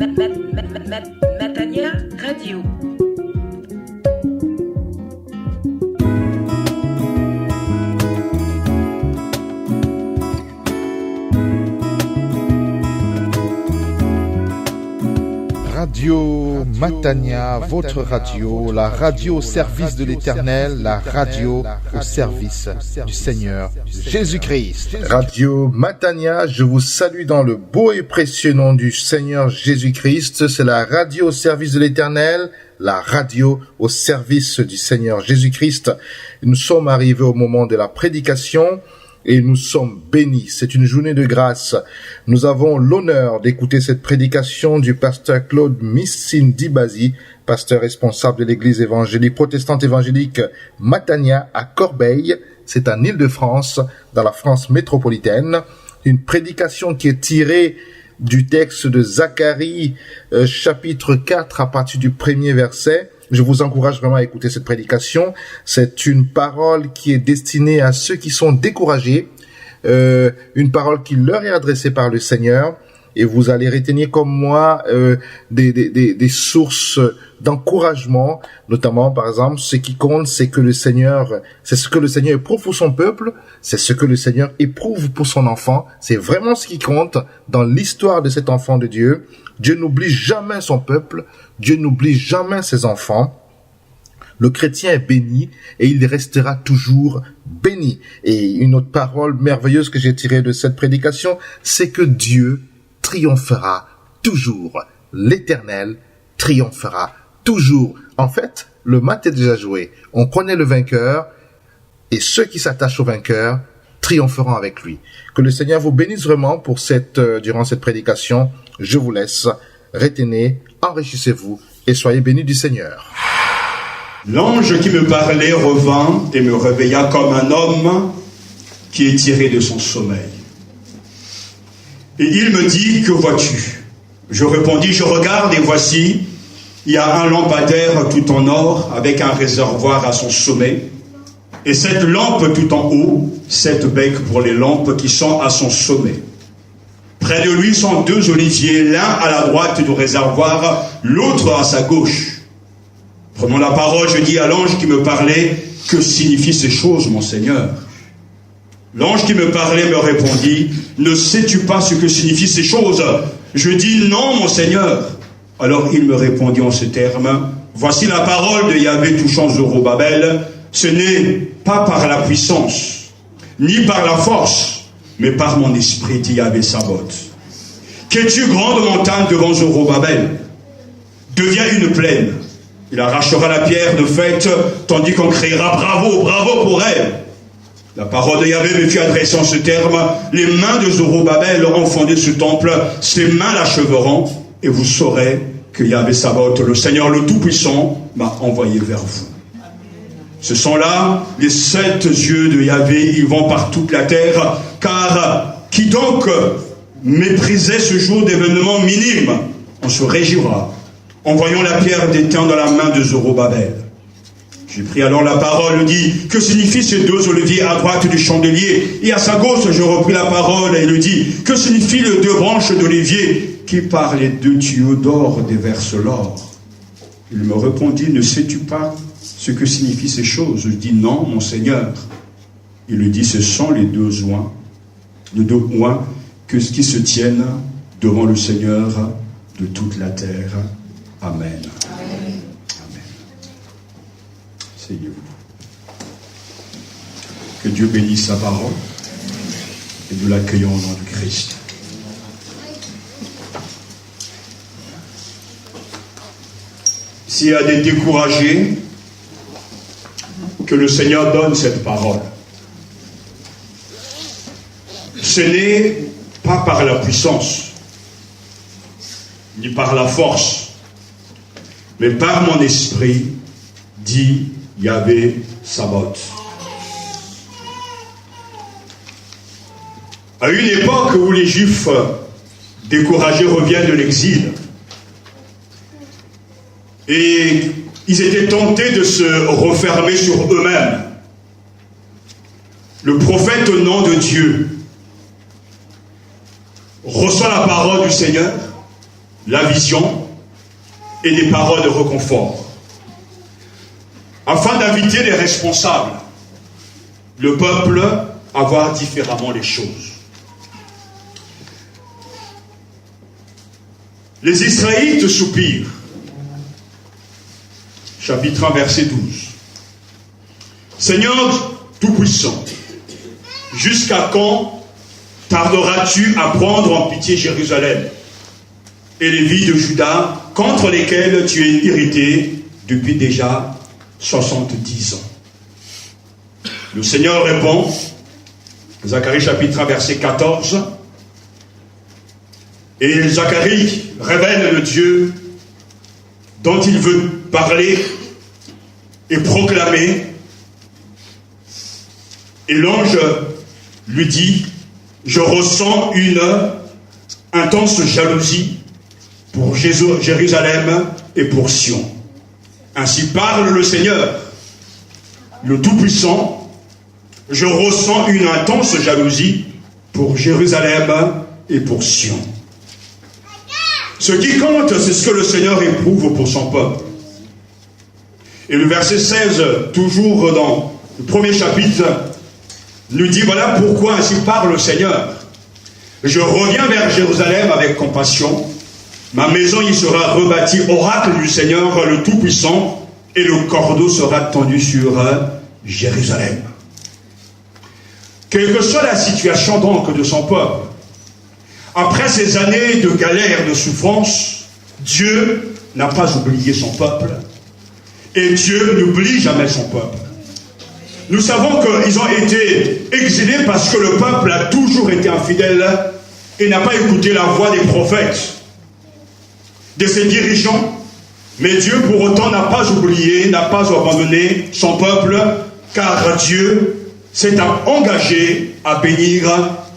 Matania Radio. Radio Matania, votre radio, la radio au service de l'Éternel, la radio au service du Seigneur Jésus-Christ. Radio Matania, je vous salue dans le beau et précieux nom du Seigneur Jésus-Christ. C'est la radio au service de l'Éternel, la radio au service du Seigneur Jésus-Christ. Nous sommes arrivés au moment de la prédication. Et nous sommes bénis. C'est une journée de grâce. Nous avons l'honneur d'écouter cette prédication du pasteur Claude Missindibasi, pasteur responsable de l'église évangélique protestante évangélique Matania à Corbeil. C'est en Île-de-France, dans la France métropolitaine. Une prédication qui est tirée du texte de Zacharie, chapitre 4, à partir du premier verset. Je vous encourage vraiment à écouter cette prédication. C'est une parole qui est destinée à ceux qui sont découragés, une parole qui leur est adressée par le Seigneur. Et vous allez retenir comme moi des sources d'encouragement, notamment par exemple, ce qui compte, c'est que le Seigneur, c'est ce que le Seigneur éprouve pour son peuple, c'est ce que le Seigneur éprouve pour son enfant. C'est vraiment ce qui compte dans l'histoire de cet enfant de Dieu. Dieu n'oublie jamais son peuple, Dieu n'oublie jamais ses enfants. Le chrétien est béni et il restera toujours béni. Et une autre parole merveilleuse que j'ai tirée de cette prédication, c'est que Dieu triomphera toujours. L'Éternel triomphera toujours. En fait, le match est déjà joué. On connaît le vainqueur et ceux qui s'attachent au vainqueur triompheront avec lui. Que le Seigneur vous bénisse vraiment pour durant cette prédication. Je vous laisse. Retenez, enrichissez-vous et soyez bénis du Seigneur. L'ange qui me parlait revint et me réveilla comme un homme qui est tiré de son sommeil. Et il me dit, que vois-tu? Je répondis, je regarde et voici, il y a un lampadaire tout en or avec un réservoir à son sommet. Et cette lampe tout en haut, 7 becs pour les lampes qui sont à son sommet. Près de lui sont 2 oliviers, l'un à la droite du réservoir, l'autre à sa gauche. Prenant la parole, je dis à l'ange qui me parlait, que signifient ces choses, mon Seigneur? L'ange qui me parlait me répondit, ne sais-tu pas ce que signifient ces choses? Je dis, non, mon Seigneur. Alors il me répondit en ces termes, voici la parole de Yahvé touchant Zorobabel, ce n'est pas par la puissance, ni par la force, mais par mon esprit, dit Yahvé Sabaoth. Qu'es-tu grande montagne devant Zorobabel? Deviens une plaine. Il arrachera la pierre de fête, tandis qu'on criera bravo, bravo pour elle. La parole de Yahvé me fut adressée en ce terme, les mains de Zorobabel ont fondé ce temple, ses mains l'achèveront, et vous saurez que Yahvé Sabaoth, le Seigneur le Tout-Puissant, m'a envoyé vers vous. Ce sont là les 7 yeux de Yahvé, ils vont par toute la terre, car qui donc méprisait ce jour d'événement minime, on se réjouira en voyant la pierre d'étain dans la main de Zorobabel. J'ai pris alors la parole, dit, que signifient ces 2 oliviers à droite du chandelier? Et à sa gauche, je repris la parole et il dit, que signifient les 2 branches d'olivier qui par les 2 tuyaux d'or déversent l'or? Il me répondit, ne sais-tu pas ce que signifient ces choses? Je dis, non, mon Seigneur. Il lui dit, ce sont les 2 oins qui se tiennent devant le Seigneur de toute la terre. Amen. Amen. Asseyez-vous. Que Dieu bénisse sa parole et nous l'accueillons au nom du Christ. S'il y a des découragés, que le Seigneur donne cette parole. Ce n'est pas par la puissance, ni par la force, mais par mon esprit, dit Yahvé Sabaoth. À une époque où les Juifs découragés reviennent de l'exil, et ils étaient tentés de se refermer sur eux-mêmes, le prophète au nom de Dieu reçoit la parole du Seigneur la vision et des paroles de réconfort, afin d'inviter les responsables, le peuple, à voir différemment les choses. Les Israélites soupirent. Chapitre 1, verset 12. Seigneur Tout-Puissant, jusqu'à quand tarderas-tu à prendre en pitié Jérusalem et les villes de Juda, contre lesquelles tu es irrité depuis déjà 70 ans? Le Seigneur répond, Zacharie chapitre 1, verset 14, et Zacharie révèle le Dieu dont il veut parler et proclamer. Et l'ange lui dit, je ressens une intense jalousie pour Jérusalem et pour Sion. Ainsi parle le Seigneur, le Tout-Puissant, je ressens une intense jalousie pour Jérusalem et pour Sion. Ce qui compte, c'est ce que le Seigneur éprouve pour son peuple. Et le verset 16, toujours dans le premier chapitre, nous dit, voilà pourquoi ainsi parle le Seigneur. Je reviens vers Jérusalem avec compassion. Ma maison y sera rebâtie, oracle du Seigneur, le Tout-Puissant, et le cordeau sera tendu sur Jérusalem. Quelle que soit la situation donc de son peuple, après ces années de galère, de souffrance, Dieu n'a pas oublié son peuple. Et Dieu n'oublie jamais son peuple. Nous savons qu'ils ont été exilés parce que le peuple a toujours été infidèle et n'a pas écouté la voix des prophètes, de ses dirigeants. Mais Dieu pour autant n'a pas oublié, n'a pas abandonné son peuple, car Dieu s'est engagé à bénir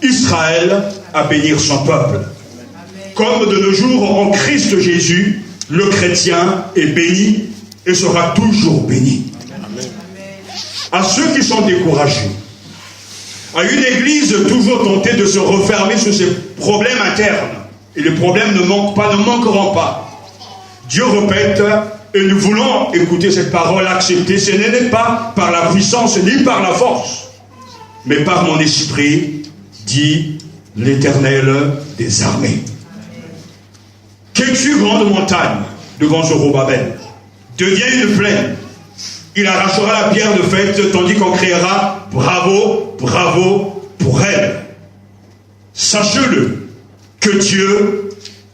Israël, à bénir son peuple. Comme de nos jours en Christ Jésus, le chrétien est béni et sera toujours béni. À ceux qui sont découragés, à une église toujours tentée de se refermer sur ses problèmes internes, et les problèmes ne manqueront pas. Dieu répète, et nous voulons écouter cette parole, accepter, ce n'est pas par la puissance ni par la force, mais par mon esprit, dit l'Éternel des armées. Qu'es-tu grande montagne devant Zorobabel devient une plaine. Il arrachera la pierre de fête, tandis qu'on criera bravo, bravo pour elle. Sachez-le, que Dieu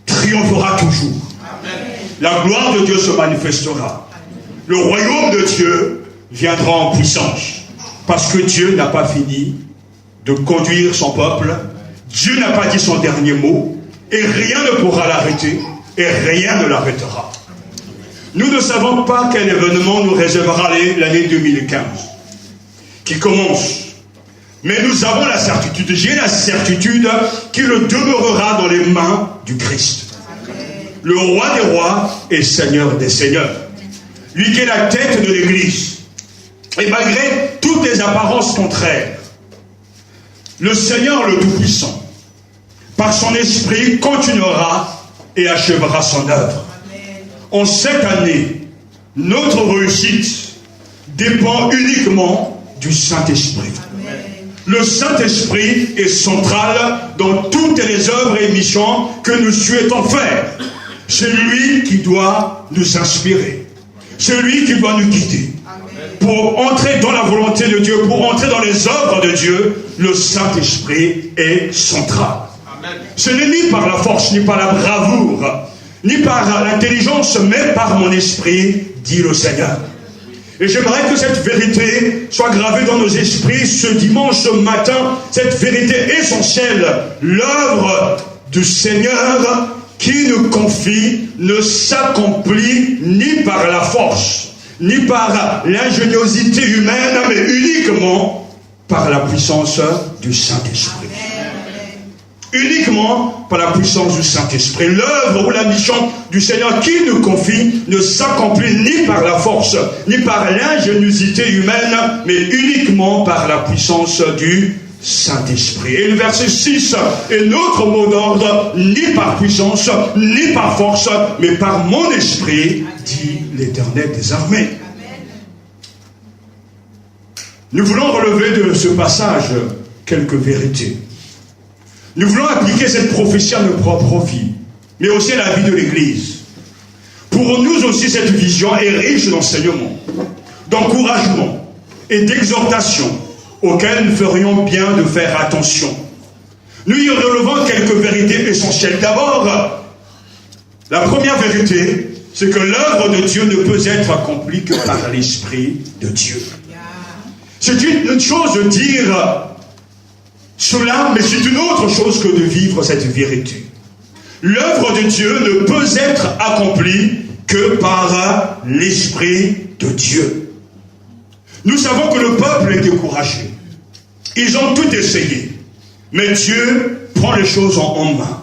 triomphera toujours. Amen. La gloire de Dieu se manifestera. Le royaume de Dieu viendra en puissance. Parce que Dieu n'a pas fini de conduire son peuple. Dieu n'a pas dit son dernier mot. Et rien ne pourra l'arrêter. Et rien ne l'arrêtera. Nous ne savons pas quel événement nous réservera l'année 2015 qui commence. Mais nous avons la certitude, j'ai la certitude qu'il demeurera dans les mains du Christ. Le roi des rois et seigneur des seigneurs. Lui qui est la tête de l'Église. Et malgré toutes les apparences contraires, le Seigneur le Tout-Puissant, par son esprit, continuera et achèvera son œuvre. En cette année, notre réussite dépend uniquement du Saint-Esprit. Le Saint-Esprit est central dans toutes les œuvres et missions que nous souhaitons faire. C'est lui qui doit nous inspirer. C'est lui qui doit nous guider. Pour entrer dans la volonté de Dieu, pour entrer dans les œuvres de Dieu, le Saint-Esprit est central. Ce n'est ni par la force, ni par la bravoure, ni par l'intelligence, mais par mon esprit, dit le Seigneur. Et j'aimerais que cette vérité soit gravée dans nos esprits ce dimanche matin, cette vérité essentielle. L'œuvre du Seigneur qui nous confie ne s'accomplit ni par la force, ni par l'ingéniosité humaine, mais uniquement par la puissance du Saint-Esprit. Uniquement par la puissance du Saint-Esprit. L'œuvre ou la mission du Seigneur qui nous confie ne s'accomplit ni par la force, ni par l'ingéniosité humaine, mais uniquement par la puissance du Saint-Esprit. Et le verset 6 est notre mot d'ordre, ni par puissance, ni par force, mais par mon esprit, dit l'Éternel des armées. Nous voulons relever de ce passage quelques vérités. Nous voulons appliquer cette prophétie à nos propres vies, mais aussi à la vie de l'Église. Pour nous aussi, cette vision est riche d'enseignements, d'encouragement et d'exhortation auxquels nous ferions bien de faire attention. Nous y relevons quelques vérités essentielles. D'abord, la première vérité, c'est que l'œuvre de Dieu ne peut être accomplie que par l'Esprit de Dieu. C'est une chose de dire cela, mais c'est une autre chose que de vivre cette vérité. L'œuvre de Dieu ne peut être accomplie que par l'Esprit de Dieu. Nous savons que le peuple est découragé. Ils ont tout essayé. Mais Dieu prend les choses en main.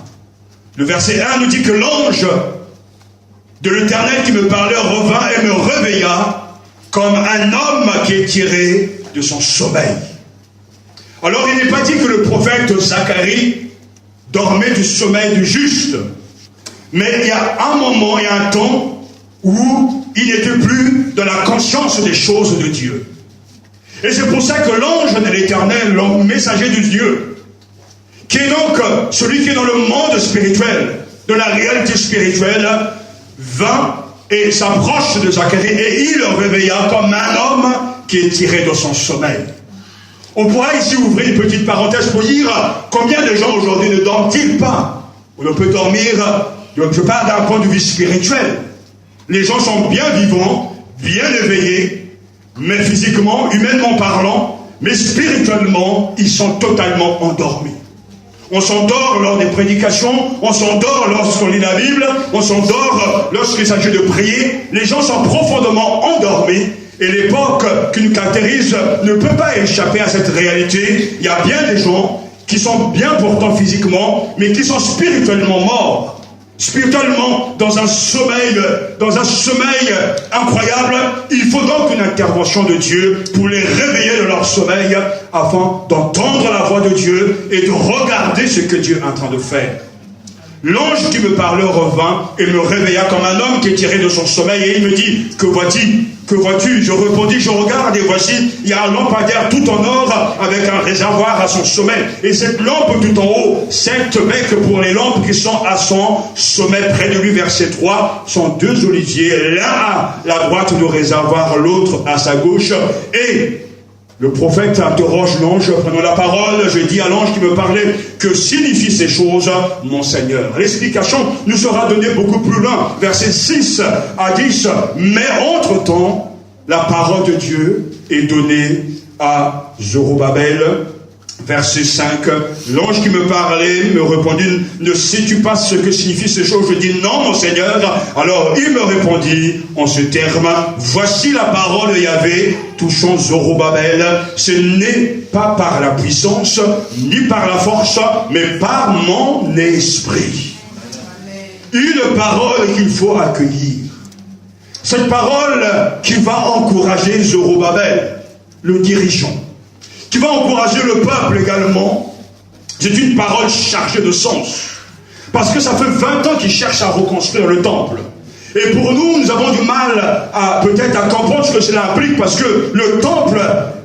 Le verset 1 nous dit que l'ange de l'Éternel qui me parlait revint et me réveilla comme un homme qui est tiré de son sommeil. Alors il n'est pas dit que le prophète Zacharie dormait du sommeil du juste. Mais il y a un moment et un temps où il n'était plus dans la conscience des choses de Dieu. Et c'est pour ça que l'ange de l'Éternel, le messager de Dieu, qui est donc celui qui est dans le monde spirituel, de la réalité spirituelle, vint et s'approche de Zacharie et il le réveilla comme un homme qui est tiré de son sommeil. On pourra ici ouvrir une petite parenthèse pour dire combien de gens aujourd'hui ne dorment-ils pas? On peut dormir, je parle d'un point de vue spirituel. Les gens sont bien vivants, bien éveillés, mais physiquement, humainement parlant, mais spirituellement, ils sont totalement endormis. On s'endort lors des prédications, on s'endort lorsqu'on lit la Bible, on s'endort lorsqu'il s'agit de prier. Les gens sont profondément endormis et l'époque qui nous caractérise ne peut pas échapper à cette réalité. Il y a bien des gens qui sont bien portants physiquement, mais qui sont spirituellement morts. Spirituellement, dans un sommeil incroyable. Il faut donc une intervention de Dieu pour les réveiller de leur sommeil afin d'entendre la voix de Dieu et de regarder ce que Dieu est en train de faire. L'ange qui me parlait revint et me réveilla comme un homme qui est tiré de son sommeil et il me dit, que vois-tu? Que vois-tu? Je répondis, je regarde et voici, il y a un lampadaire tout en or avec un réservoir à son sommet. Et cette lampe tout en haut, 7 becs pour les lampes qui sont à son sommet près de lui, verset 3, sont 2 oliviers, l'un à la droite du réservoir, l'autre à sa gauche. Et le prophète interroge l'ange, prenant la parole, je dis à l'ange qui me parlait, que signifient ces choses, mon Seigneur? L'explication nous sera donnée beaucoup plus loin, versets 6 à 10. Mais entre-temps, la parole de Dieu est donnée à Zorobabel. Verset 5, l'ange qui me parlait me répondit, ne sais-tu pas ce que signifient ces choses? Je dis, non, mon Seigneur. Alors il me répondit en ce terme, voici la parole de Yahvé touchant Zorobabel, ce n'est pas par la puissance, ni par la force, mais par mon esprit. Une parole qu'il faut accueillir. Cette parole qui va encourager Zorobabel, le dirigeant, qui va encourager le peuple également. C'est une parole chargée de sens. Parce que ça fait 20 ans qu'ils cherchent à reconstruire le temple. Et pour nous, nous avons du mal à peut-être à comprendre ce que cela implique, parce que le temple,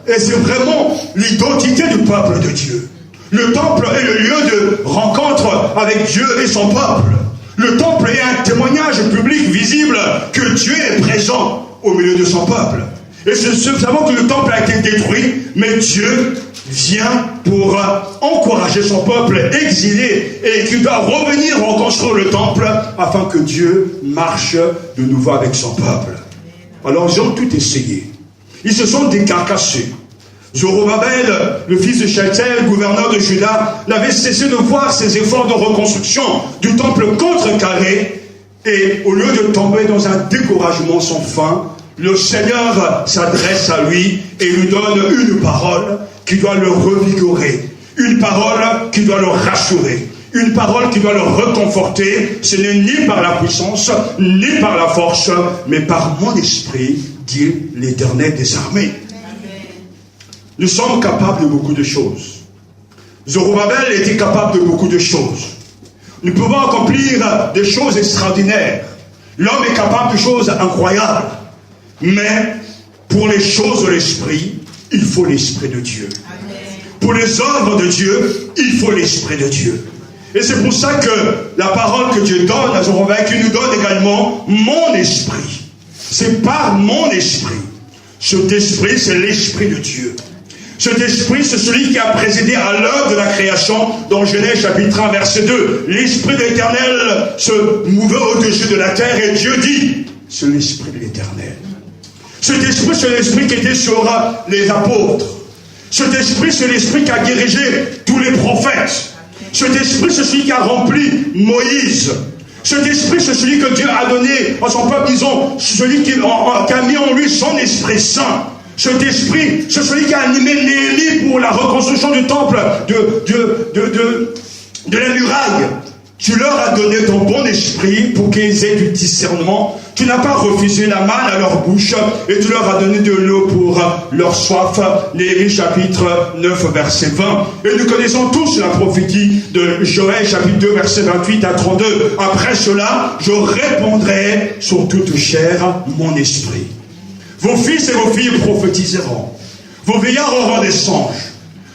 c'est vraiment l'identité du peuple de Dieu. Le temple est le lieu de rencontre avec Dieu et son peuple. Le temple est un témoignage public visible que Dieu est présent au milieu de son peuple. Et nous savons que le temple a été détruit, mais Dieu vient pour encourager son peuple exilé et qui doit revenir reconstruire le temple afin que Dieu marche de nouveau avec son peuple. Alors ils ont tout essayé. Ils se sont décarcassés. Zorobabel, le fils de Shealtiel, gouverneur de Juda, n'avait cessé de voir ses efforts de reconstruction du temple contrecarré et au lieu de tomber dans un découragement sans fin, le Seigneur s'adresse à lui et lui donne une parole qui doit le revigorer, une parole qui doit le rassurer, une parole qui doit le réconforter. Ce n'est ni par la puissance, ni par la force, mais par mon esprit, dit l'Éternel des armées. Nous sommes capables de beaucoup de choses. Zorobabel était capable de beaucoup de choses. Nous pouvons accomplir des choses extraordinaires. L'homme est capable de choses incroyables. Mais pour les choses de l'esprit, il faut l'esprit de Dieu. Pour les œuvres de Dieu, il faut l'esprit de Dieu. Et c'est pour ça que la parole que Dieu donne à Zorobabel, qui nous donne également mon esprit. C'est par mon esprit. Cet esprit, c'est l'esprit de Dieu. Cet esprit, c'est celui qui a présidé à l'œuvre de la création dans Genèse chapitre 1, verset 2. L'esprit de l'Éternel se mouvait au-dessus de la terre et Dieu dit, c'est l'esprit de l'Éternel. Cet esprit, c'est l'esprit qui était sur les apôtres. Cet esprit, c'est l'esprit qui a dirigé tous les prophètes. Cet esprit, c'est celui qui a rempli Moïse. Cet esprit, c'est celui que Dieu a donné à son peuple, disons, celui qui a mis en lui son esprit saint. Cet esprit, c'est celui qui a animé Néhémie pour la reconstruction du temple, de la muraille. Tu leur as donné ton bon esprit pour qu'ils aient du discernement. Tu n'as pas refusé la manne à leur bouche et tu leur as donné de l'eau pour leur soif. Néhémie chapitre 9 verset 20. Et nous connaissons tous la prophétie de Joël chapitre 2 verset 28 à 32. Après cela, je répandrai sur toute chair mon esprit. Vos fils et vos filles prophétiseront. Vos vieillards auront des songes.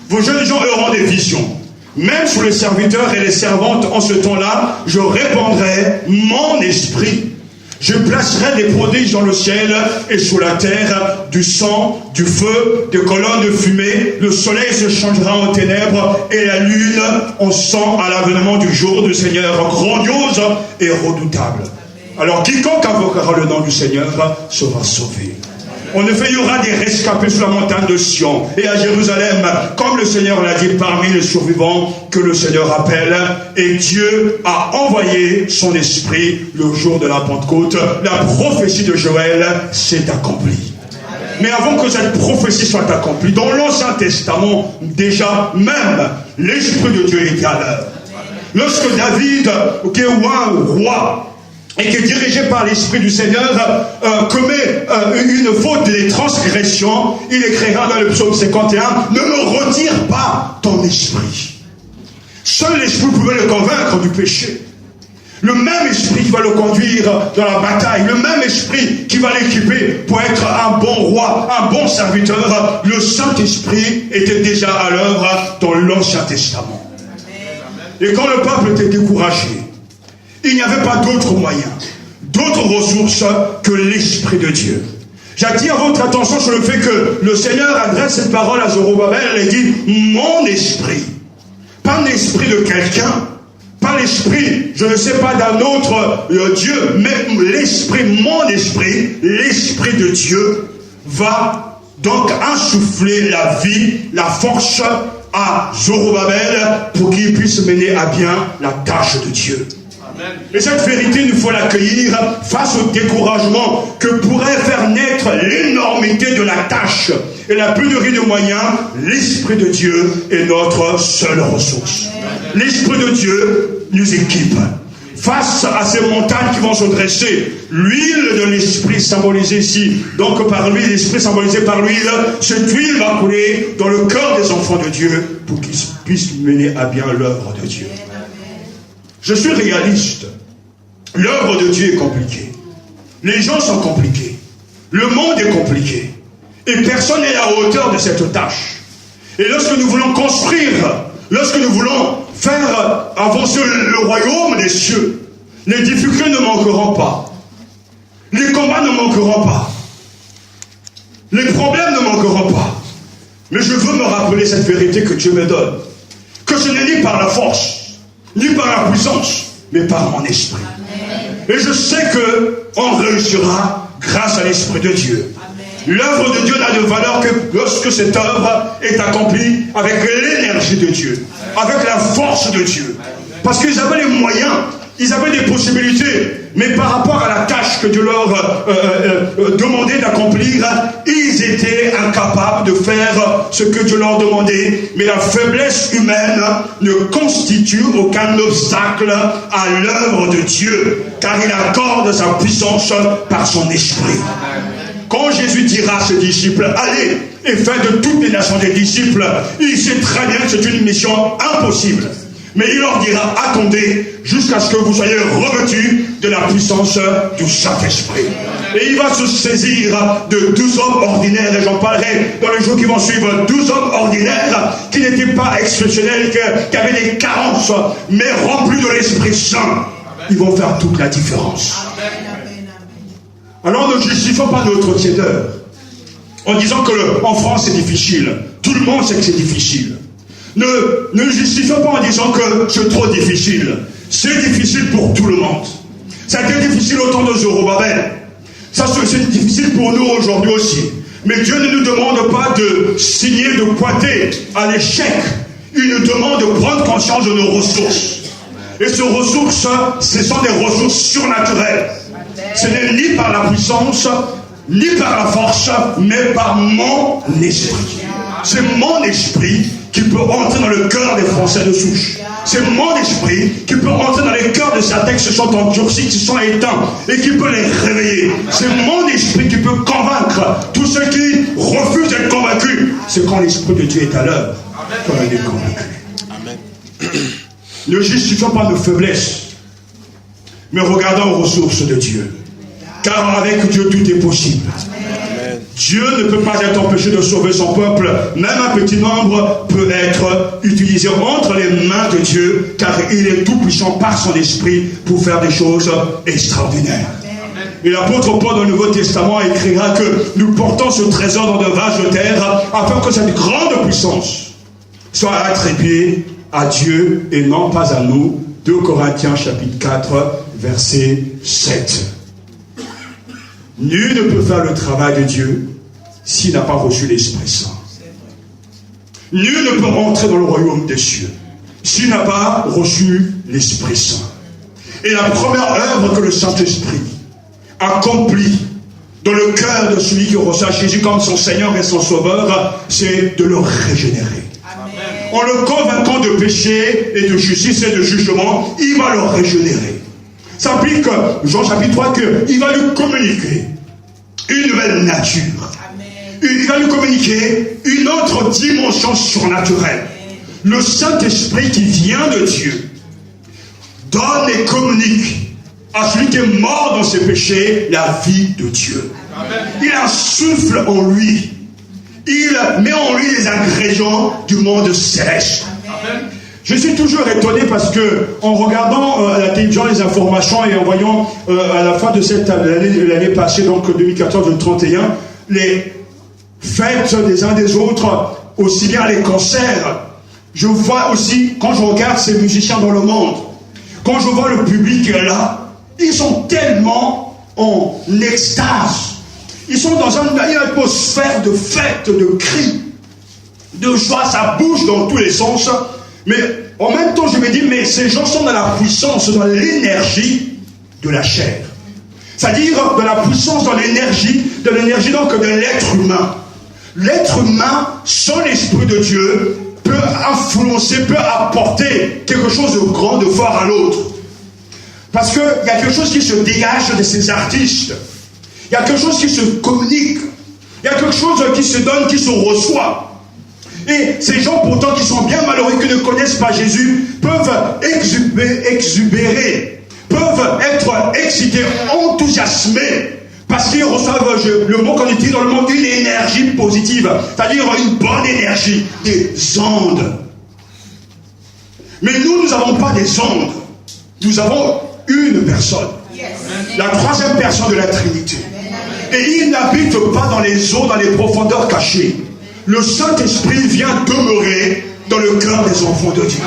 Vos jeunes gens auront des visions. Même sur les serviteurs et les servantes en ce temps-là, je répandrai mon esprit. Je placerai des prodiges dans le ciel et sur la terre, du sang, du feu, des colonnes de fumée. Le soleil se changera en ténèbres et la lune en sang à l'avènement du jour du Seigneur, grandiose et redoutable. Alors quiconque invoquera le nom du Seigneur sera sauvé. En effet, il y aura des rescapés sur la montagne de Sion et à Jérusalem, comme le Seigneur l'a dit, parmi les survivants que le Seigneur appelle. Et Dieu a envoyé son esprit le jour de la Pentecôte. La prophétie de Joël s'est accomplie. Mais avant que cette prophétie soit accomplie, dans l'Ancien Testament, déjà même, l'Esprit de Dieu était à l'œuvre. Lorsque David, qui est un roi, et qui est dirigé par l'Esprit du Seigneur, commet une faute des transgressions, il écrira dans le psaume 51, « Ne me retire pas ton esprit ». Seul l'Esprit pouvait le convaincre du péché. Le même esprit qui va le conduire dans la bataille, le même esprit qui va l'équiper pour être un bon roi, un bon serviteur, le Saint-Esprit était déjà à l'œuvre dans l'Ancien Testament. Et quand le peuple était découragé, il n'y avait pas d'autres moyens, d'autres ressources que l'Esprit de Dieu. J'attire votre attention sur le fait que le Seigneur adresse cette parole à Zorobabel et dit « Mon esprit ». Pas l'esprit de quelqu'un, pas l'esprit, je ne sais pas, d'un autre Dieu, mais l'esprit, mon esprit, l'Esprit de Dieu va donc insuffler la vie, la force à Zorobabel pour qu'il puisse mener à bien la tâche de Dieu. Et cette vérité, il faut l'accueillir face au découragement que pourrait faire naître l'énormité de la tâche et la pénurie de moyens. L'Esprit de Dieu est notre seule ressource. L'Esprit de Dieu nous équipe. Face à ces montagnes qui vont se dresser, l'huile de l'Esprit symbolisée ici, donc par lui, l'Esprit symbolisé par l'huile, cette huile va couler dans le cœur des enfants de Dieu pour qu'ils puissent mener à bien l'œuvre de Dieu. Je suis réaliste. L'œuvre de Dieu est compliquée. Les gens sont compliqués. Le monde est compliqué. Et personne n'est à la hauteur de cette tâche. Et lorsque nous voulons construire, lorsque nous voulons faire avancer le royaume des cieux, les difficultés ne manqueront pas. Les combats ne manqueront pas. Les problèmes ne manqueront pas. Mais je veux me rappeler cette vérité que Dieu me donne. Que ce n'est ni par la force, ni par la puissance, mais par mon esprit. Et je sais qu'on réussira grâce à l'Esprit de Dieu. L'œuvre de Dieu n'a de valeur que lorsque cette œuvre est accomplie avec l'énergie de Dieu, avec la force de Dieu. Parce qu'ils avaient les moyens, ils avaient des possibilités, mais par rapport à la tâche que Dieu leur demandait d'accomplir, ils étaient incapables de faire ce que Dieu leur demandait. Mais la faiblesse humaine ne constitue aucun obstacle à l'œuvre de Dieu, car il accorde sa puissance par son esprit. Quand Jésus dira à ses disciples, allez, et faire de toutes les nations des disciples. Il sait très bien que c'est une mission impossible. Mais il leur dira, attendez jusqu'à ce que vous soyez revêtus de la puissance du Saint-Esprit. Et il va se saisir de 12 hommes ordinaires, et j'en parlerai dans les jours qui vont suivre, 12 hommes ordinaires qui n'étaient pas exceptionnels, qui avaient des carences, mais remplis de l'Esprit Saint. Ils vont faire toute la différence. Alors ne justifions pas notre tiédeur en disant que en France c'est difficile. Tout le monde sait que c'est difficile. Ne justifions pas en disant que c'est trop difficile. C'est difficile pour tout le monde. Ça a été difficile au temps de Zorobabel. Ça c'est difficile pour nous aujourd'hui aussi. Mais Dieu ne nous demande pas de signer, de pointer à l'échec. Il nous demande de prendre conscience de nos ressources. Et ces ressources, ce sont des ressources surnaturelles. Ce n'est ni par la puissance, ni par la force, mais par mon esprit. C'est mon esprit qui peut entrer dans le cœur des Français de souche. C'est mon esprit qui peut entrer dans les cœurs de certains qui se sont endurcis, qui se sont éteints, et qui peut les réveiller. C'est mon esprit qui peut convaincre tous ceux qui refusent d'être convaincus. C'est quand l'Esprit de Dieu est à l'œuvre qu'on est convaincu. Amen. Ne justifions pas nos faiblesses, mais regardons aux ressources de Dieu. Car avec Dieu, tout est possible. Amen. Dieu ne peut pas être empêché de sauver son peuple. Même un petit nombre peut être utilisé entre les mains de Dieu, car il est tout puissant par son esprit pour faire des choses extraordinaires. Amen. Et l'apôtre Paul dans le Nouveau Testament écrira que nous portons ce trésor dans de vases de terre, afin que cette grande puissance soit attribuée à Dieu et non pas à nous. 2 Corinthiens chapitre 4 verset 7. Nul ne peut faire le travail de Dieu s'il n'a pas reçu l'Esprit Saint. Nul ne peut entrer dans le royaume des cieux s'il n'a pas reçu l'Esprit Saint. Et la première œuvre que le Saint-Esprit accomplit dans le cœur de celui qui reçoit Jésus comme son Seigneur et son Sauveur, c'est de le régénérer. En le convainquant de péché et de justice et de jugement, il va le régénérer. Ça implique, Jean chapitre 3, qu'il va lui communiquer une nouvelle nature. Il va lui communiquer une autre dimension surnaturelle. Le Saint-Esprit qui vient de Dieu donne et communique à celui qui est mort dans ses péchés la vie de Dieu. Il insouffle en lui. Il met en lui les ingrédients du monde céleste. Amen. Je suis toujours étonné parce que, en regardant à la télévision les informations et en voyant à la fin de l'année passée, donc 2014-2031, les fêtes des uns des autres, aussi bien les concerts, je vois aussi, quand je regarde ces musiciens dans le monde, quand je vois le public là, ils sont tellement en extase. Ils sont dans une atmosphère de fête, de cris, de joie, ça bouge dans tous les sens. Mais en même temps, je me dis, mais ces gens sont dans la puissance, dans l'énergie de la chair. C'est-à-dire de la puissance, dans l'énergie donc de l'être humain. L'être humain, sans l'Esprit de Dieu, peut influencer, peut apporter quelque chose de grand, de fort à l'autre. Parce qu'il y a quelque chose qui se dégage de ces artistes. Il y a quelque chose qui se communique. Il y a quelque chose qui se donne, qui se reçoit. Et ces gens pourtant qui sont bien malheureux, qui ne connaissent pas Jésus, peuvent exubérer, peuvent être excités, enthousiasmés, parce qu'ils reçoivent, le mot qu'on utilise dans le monde, une énergie positive, c'est-à-dire une bonne énergie, des ondes. Mais nous n'avons pas des ondes. Nous avons une personne, la troisième personne de la Trinité. Et il n'habite pas dans les eaux, dans les profondeurs cachées. Le Saint-Esprit vient demeurer dans le cœur des enfants de Dieu.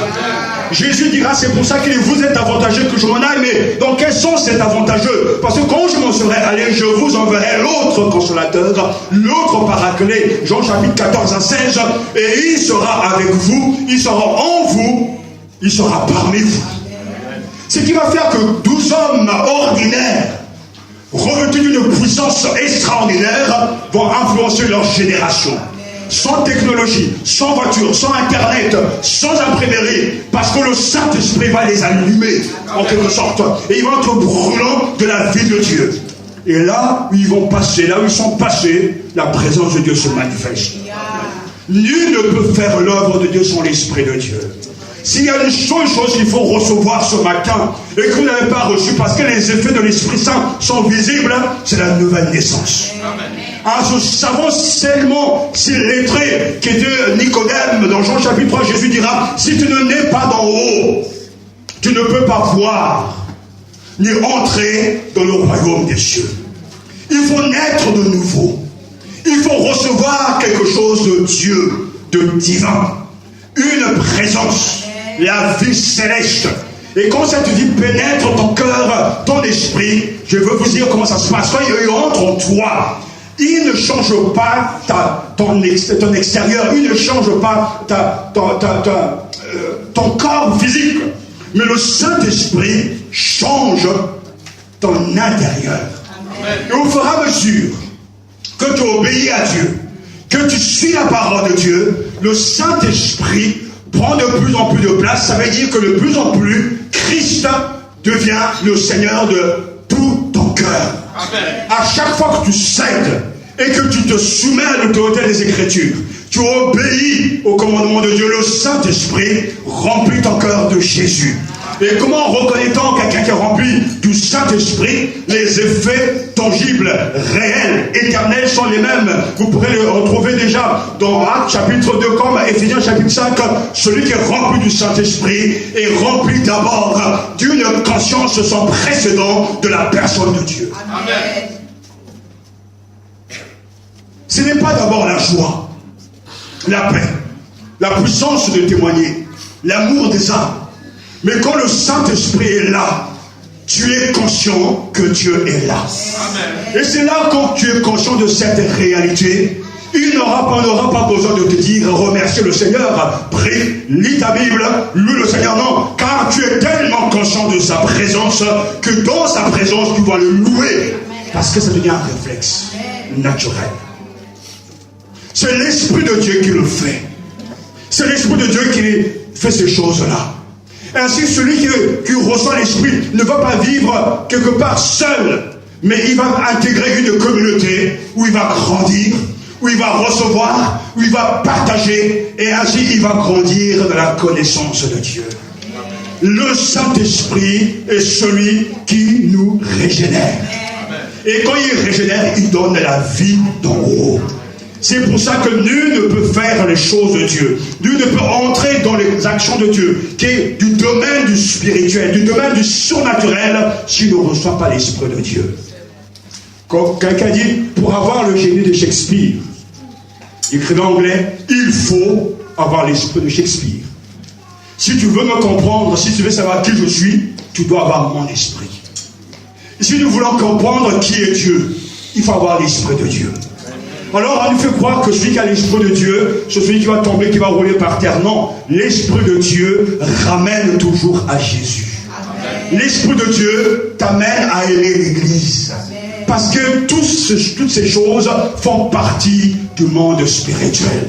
Jésus dira, c'est pour ça que vous êtes avantageux que je m'en aille. Mais dans quel sens c'est avantageux? Parce que quand je m'en serai allé, je vous enverrai l'autre consolateur, l'autre paraclet, Jean chapitre 14 à 16, et il sera avec vous, il sera en vous, il sera parmi vous. Ce qui va faire que 12 hommes ordinaires, revêtus d'une puissance extraordinaire, vont influencer leur génération. Sans technologie, sans voiture, sans internet, sans imprimerie, parce que le Saint-Esprit va les allumer, en quelque sorte, et ils vont être brûlants de la vie de Dieu. Et là où ils vont passer, là où ils sont passés, la présence de Dieu se manifeste. Nul ne peut faire l'œuvre de Dieu sans l'Esprit de Dieu. S'il y a une chose qu'il faut recevoir ce matin et que vous n'avez pas reçu parce que les effets de l'Esprit Saint sont visibles, c'est la nouvelle naissance. Nous savons seulement, c'est lettré qui était Nicodème dans Jean chapitre 3, Jésus dira, si tu ne nais pas d'en haut, tu ne peux pas voir ni entrer dans le royaume des cieux. Il faut naître de nouveau. Il faut recevoir quelque chose de Dieu, de divin. Une présence, la vie céleste. Et quand cette vie pénètre ton cœur, ton esprit, je veux vous dire comment ça se passe. Quand il entre en toi, il ne change pas ton extérieur, il ne change pas ton corps physique. Mais le Saint-Esprit change ton intérieur. Et au fur et à mesure que tu obéis à Dieu, que tu suis la parole de Dieu, le Saint-Esprit prend de plus en plus de place. Ça veut dire que de plus en plus, Christ devient le Seigneur de tout ton cœur. À chaque fois que tu cèdes et que tu te soumets à l'autorité des Écritures, tu obéis au commandement de Dieu, le Saint-Esprit remplit ton cœur de Jésus. Et comment reconnaît-on quelqu'un qui est rempli du Saint-Esprit? Les effets tangibles, réels, éternels sont les mêmes. Vous pourrez les retrouver déjà dans Actes chapitre 2 comme Éphésiens chapitre 5. Celui qui est rempli du Saint-Esprit est rempli d'abord d'une conscience sans précédent de la personne de Dieu. Amen. Ce n'est pas d'abord la joie, la paix, la puissance de témoigner, l'amour des âmes. Mais quand le Saint-Esprit est là, tu es conscient que Dieu est là. Amen. Et c'est là quand tu es conscient de cette réalité, il n'aura pas besoin de te dire remercier le Seigneur, prie, lis ta Bible, loue le Seigneur, non, car tu es tellement conscient de sa présence que dans sa présence tu vas le louer, parce que ça devient un réflexe naturel. C'est l'Esprit de Dieu qui le fait. C'est l'Esprit de Dieu qui fait ces choses-là. Ainsi, celui qui reçoit l'Esprit ne va pas vivre quelque part seul, mais il va intégrer une communauté où il va grandir, où il va recevoir, où il va partager, et ainsi il va grandir dans la connaissance de Dieu. Le Saint-Esprit est celui qui nous régénère. Et quand il régénère, il donne la vie d'en haut. C'est pour ça que nul ne peut faire les choses de Dieu. Nul ne peut entrer dans les actions de Dieu, qui est du domaine du spirituel, du domaine du surnaturel, s'il ne reçoit pas l'Esprit de Dieu. Quand quelqu'un dit, pour avoir le génie de Shakespeare, il écrit en anglais, il faut avoir l'Esprit de Shakespeare. Si tu veux me comprendre, si tu veux savoir qui je suis, tu dois avoir mon esprit. Et si nous voulons comprendre qui est Dieu, il faut avoir l'Esprit de Dieu. Alors on nous fait croire que celui qui a l'Esprit de Dieu, c'est celui qui va tomber, qui va rouler par terre. Non, l'Esprit de Dieu ramène toujours à Jésus. L'Esprit de Dieu t'amène à aimer l'Église. Parce que toutes ces choses font partie du monde spirituel.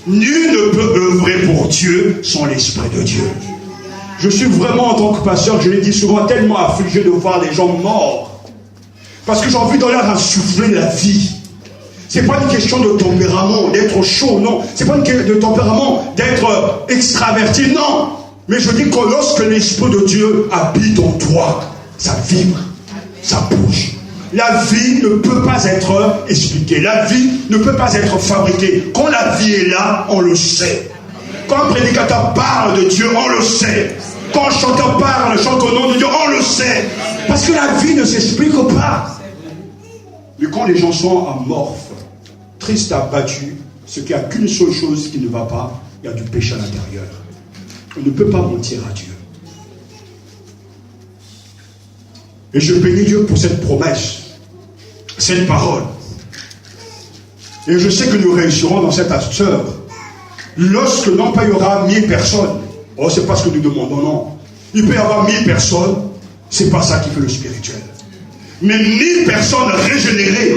Nul ne peut œuvrer pour Dieu sans l'Esprit de Dieu. Je suis vraiment, en tant que pasteur, je l'ai dit souvent, tellement affligé de voir les gens morts. Parce que j'ai envie de leur insuffler la vie. C'est pas une question de tempérament, d'être chaud, non. C'est pas une question de tempérament, d'être extraverti, non. Mais je dis que lorsque l'Esprit de Dieu habite en toi, ça vibre, ça bouge. La vie ne peut pas être expliquée. La vie ne peut pas être fabriquée. Quand la vie est là, on le sait. Quand un prédicateur parle de Dieu, on le sait. Quand un chanteur parle, chante au nom de Dieu, on le sait. Parce que la vie ne s'explique pas. Mais quand les gens sont amorphes, tristes, abattus, ce qui n'a qu'une seule chose qui ne va pas, il y a du péché à l'intérieur. On ne peut pas mentir à Dieu. Et je bénis Dieu pour cette promesse, cette parole. Et je sais que nous réussirons dans cette heure. Lorsque non pas il y aura 1000 personnes, oh, c'est pas ce que nous demandons, non. Il peut y avoir 1000 personnes, c'est pas ça qui fait le spirituel. Mais 1000 personnes régénérées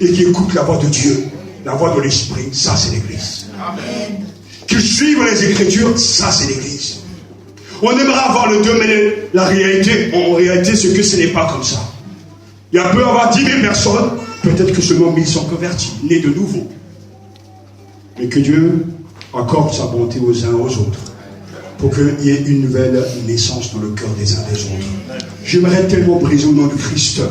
et qui écoutent la voix de Dieu, la voix de l'Esprit, ça c'est l'Église. Amen. Qui suivent les Écritures, ça c'est l'Église. On aimerait avoir le deux, mais la réalité, en réalité, c'est que ce n'est pas comme ça. Il peut y avoir 10 000 personnes Peut-être que seulement 1000 sont convertis, nés de nouveau. Mais que Dieu accorde sa bonté aux uns aux autres, pour qu'il y ait une nouvelle naissance dans le cœur des uns des autres. J'aimerais tellement briser au nom de Christ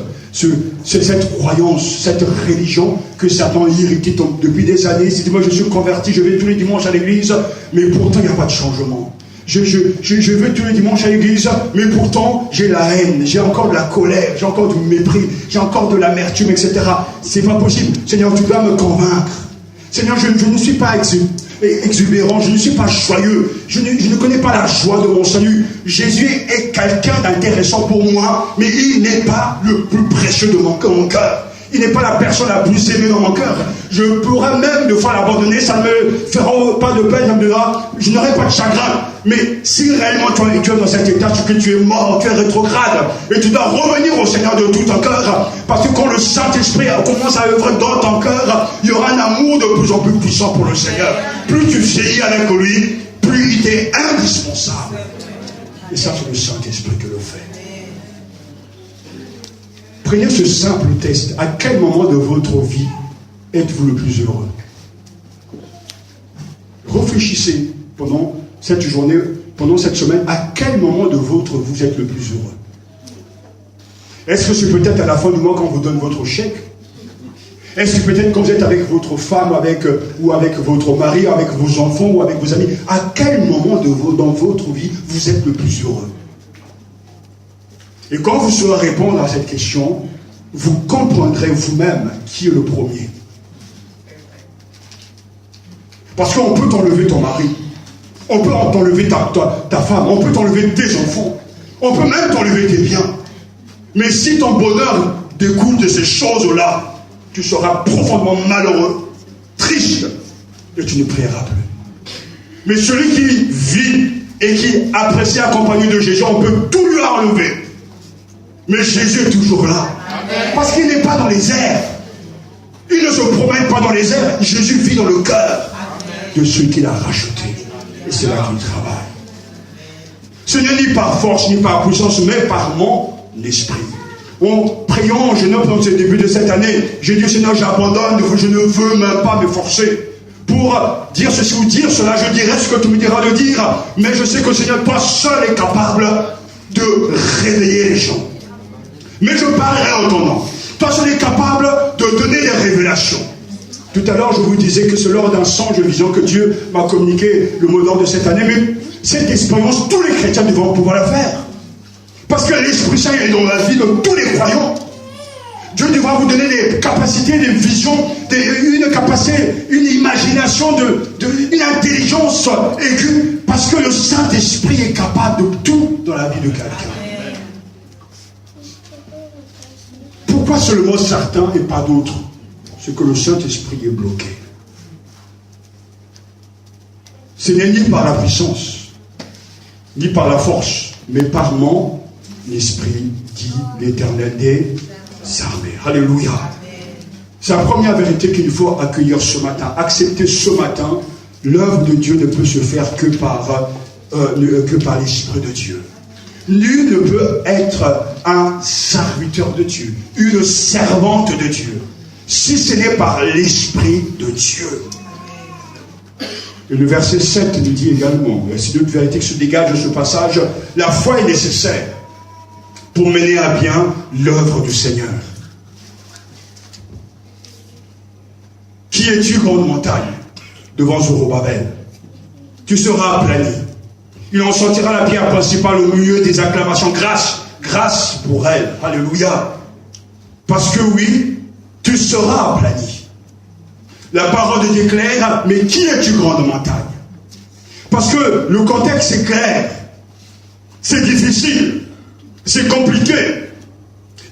cette croyance, cette religion que Satan irrite depuis des années. Il dit, moi je suis converti, je vais tous les dimanches à l'église, mais pourtant il n'y a pas de changement. Je vais tous les dimanches à l'église, mais pourtant j'ai la haine, j'ai encore de la colère, j'ai encore du mépris, j'ai encore de l'amertume, etc. C'est pas possible. Seigneur, tu dois me convaincre. Seigneur, je ne suis pas exubérant, je ne suis pas joyeux, je ne connais pas la joie de mon salut. Jésus est quelqu'un d'intéressant pour moi, mais il n'est pas le plus précieux de mon cœur. Il n'est pas la personne la plus aimée dans mon cœur. Je pourrais même de fois l'abandonner, ça ne me fera pas de peine, ça me dira, je n'aurai pas de chagrin. Mais si réellement tu es dans cet état, c'est que tu es mort, tu es rétrograde, et tu dois revenir au Seigneur de tout ton cœur, parce que quand le Saint-Esprit commence à œuvrer dans ton cœur, il y aura un amour de plus en plus puissant pour le Seigneur. Plus tu vieillis avec lui, plus il est indispensable. Et ça, c'est le Saint-Esprit qui le fait. Prenez ce simple test. À quel moment de votre vie êtes-vous le plus heureux? Réfléchissez pendant cette journée, pendant cette semaine, à quel moment de votre vie vous êtes le plus heureux? Est-ce que c'est peut-être à la fin du mois quand on vous donne votre chèque? Est-ce que peut-être quand vous êtes avec votre femme, ou avec votre mari, avec vos enfants, ou avec vos amis? À quel moment dans votre vie vous êtes le plus heureux? Et quand vous saurez répondre à cette question, vous comprendrez vous-même qui est le premier. Parce qu'on peut t'enlever ton mari, on peut t'enlever ta femme, on peut t'enlever tes enfants, on peut même t'enlever tes biens. Mais si ton bonheur découle de ces choses-là, tu seras profondément malheureux, triste, et tu ne prieras plus. Mais celui qui vit et qui apprécie accompagné de Jésus, on peut tout lui enlever. Mais Jésus est toujours là. Parce qu'il n'est pas dans les airs. Il ne se promène pas dans les airs. Jésus vit dans le cœur de ceux qu'il a rachetés. Et c'est là qu'il travaille. Ce n'est ni par force, ni par puissance, mais par mon esprit. En priant, je note dans ce début de cette année, j'ai dit, Seigneur, j'abandonne, je ne veux même pas me forcer. Pour dire ceci ou dire cela, je dirai ce que tu me diras de dire. Mais je sais que Seigneur, toi seul est capable de réveiller les gens. Mais je parlerai en ton nom. Toi seul es capable de donner des révélations. Tout à l'heure, je vous disais que c'est lors d'un songe de vision que Dieu m'a communiqué le mot d'ordre de cette année. Mais cette expérience, tous les chrétiens devront pouvoir la faire. Parce que l'Esprit Saint est dans la vie de tous les croyants. Dieu devra vous donner des capacités, des visions, une capacité, une imagination, une intelligence aiguë. Parce que le Saint-Esprit est capable de tout dans la vie de quelqu'un. Pourquoi seulement certains et pas d'autres? C'est que le Saint-Esprit est bloqué. Ce n'est ni par la puissance, ni par la force, mais par mon esprit, dit l'Éternel des armées. Alléluia. C'est la première vérité qu'il faut accueillir ce matin. Accepter ce matin, l'œuvre de Dieu ne peut se faire que par l'Esprit de Dieu. Nul ne peut être un serviteur de Dieu, une servante de Dieu, si ce n'est par l'Esprit de Dieu. Et le verset 7 nous dit également, il y a ces deux vérités qui se dégagent de ce passage, la foi est nécessaire pour mener à bien l'œuvre du Seigneur. Qui es-tu, grande montagne, devant Zorobabel? Tu seras aplani. Il en sortira la pierre principale au milieu des acclamations. Grâce pour elle. Alléluia. Parce que oui, tu seras aplani. La parole de Dieu est claire, mais qui es-tu, grande montagne? Parce que le contexte est clair. C'est difficile. C'est compliqué.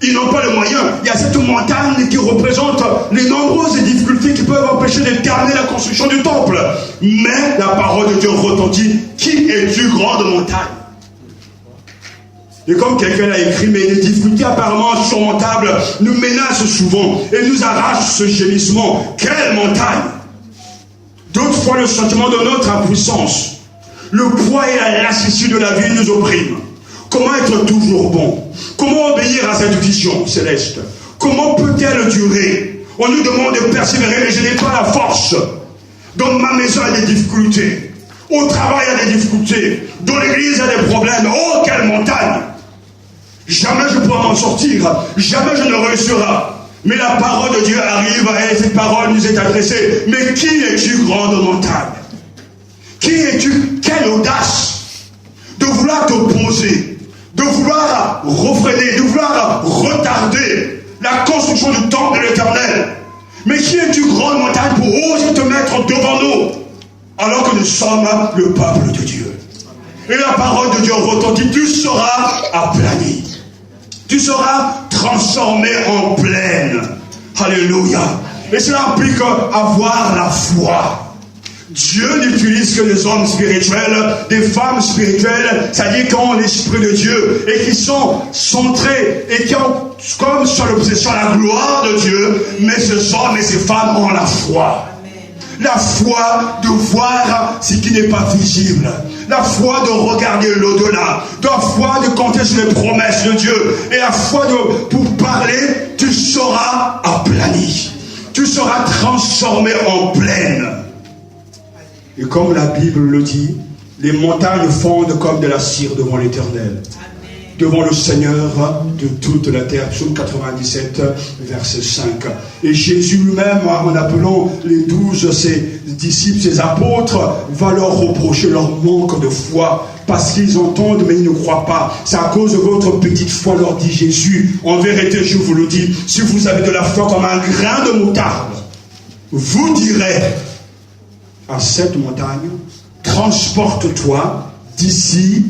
Ils n'ont pas le moyen. Il y a cette montagne qui représente les nombreuses difficultés qui peuvent empêcher de terminer la construction du temple. Mais la parole de Dieu retentit. Qui es-tu, grande montagne? Et comme quelqu'un l'a écrit, mais les difficultés apparemment insurmontables nous menacent souvent et nous arrachent ce gémissement. Quelle montagne! D'autres fois, le sentiment de notre impuissance, le poids et la lassitude de la vie nous oppriment. Comment être toujours bon? Comment obéir à cette vision céleste? Comment peut-elle durer? On nous demande de persévérer, mais je n'ai pas la force. Dans ma maison, il y a des difficultés. Au travail, il y a des difficultés. Dans l'église, il y a des problèmes. Oh, quelle montagne! Jamais je pourrai m'en sortir. Jamais je ne réussirai. Mais la parole de Dieu arrive et cette parole nous est adressée. Mais qui es-tu, grande montagne? Qui es-tu? Quelle audace de vouloir t'opposer, de vouloir refréner, de vouloir retarder la construction du temple de l'Éternel. Mais qui es-tu, grande montagne, pour oser te mettre devant nous, alors que nous sommes le peuple de Dieu? Et la parole de Dieu retentit, tu seras aplani. Tu seras transformé en plaine. Alléluia. Et cela implique avoir la foi. Dieu n'utilise que les hommes spirituels, des femmes spirituelles, c'est-à-dire qui ont l'Esprit de Dieu et qui sont centrés et qui ont comme sur l'obsession la gloire de Dieu, mais ces hommes et ces femmes ont la foi. La foi de voir ce qui n'est pas visible. La foi de regarder l'au-delà. La foi de compter sur les promesses de Dieu. Et la foi pour parler, tu seras aplani. Tu seras transformé en plaine. Et comme la Bible le dit, les montagnes fondent comme de la cire devant l'Éternel. Devant le Seigneur de toute la terre. Psaume 97, verset 5. Et Jésus lui-même, en appelant les 12, ses disciples, ses apôtres, va leur reprocher leur manque de foi. Parce qu'ils entendent, mais ils ne croient pas. C'est à cause de votre petite foi, leur dit Jésus. En vérité, je vous le dis, si vous avez de la foi comme un grain de moutarde, vous direz à cette montagne, transporte-toi d'ici,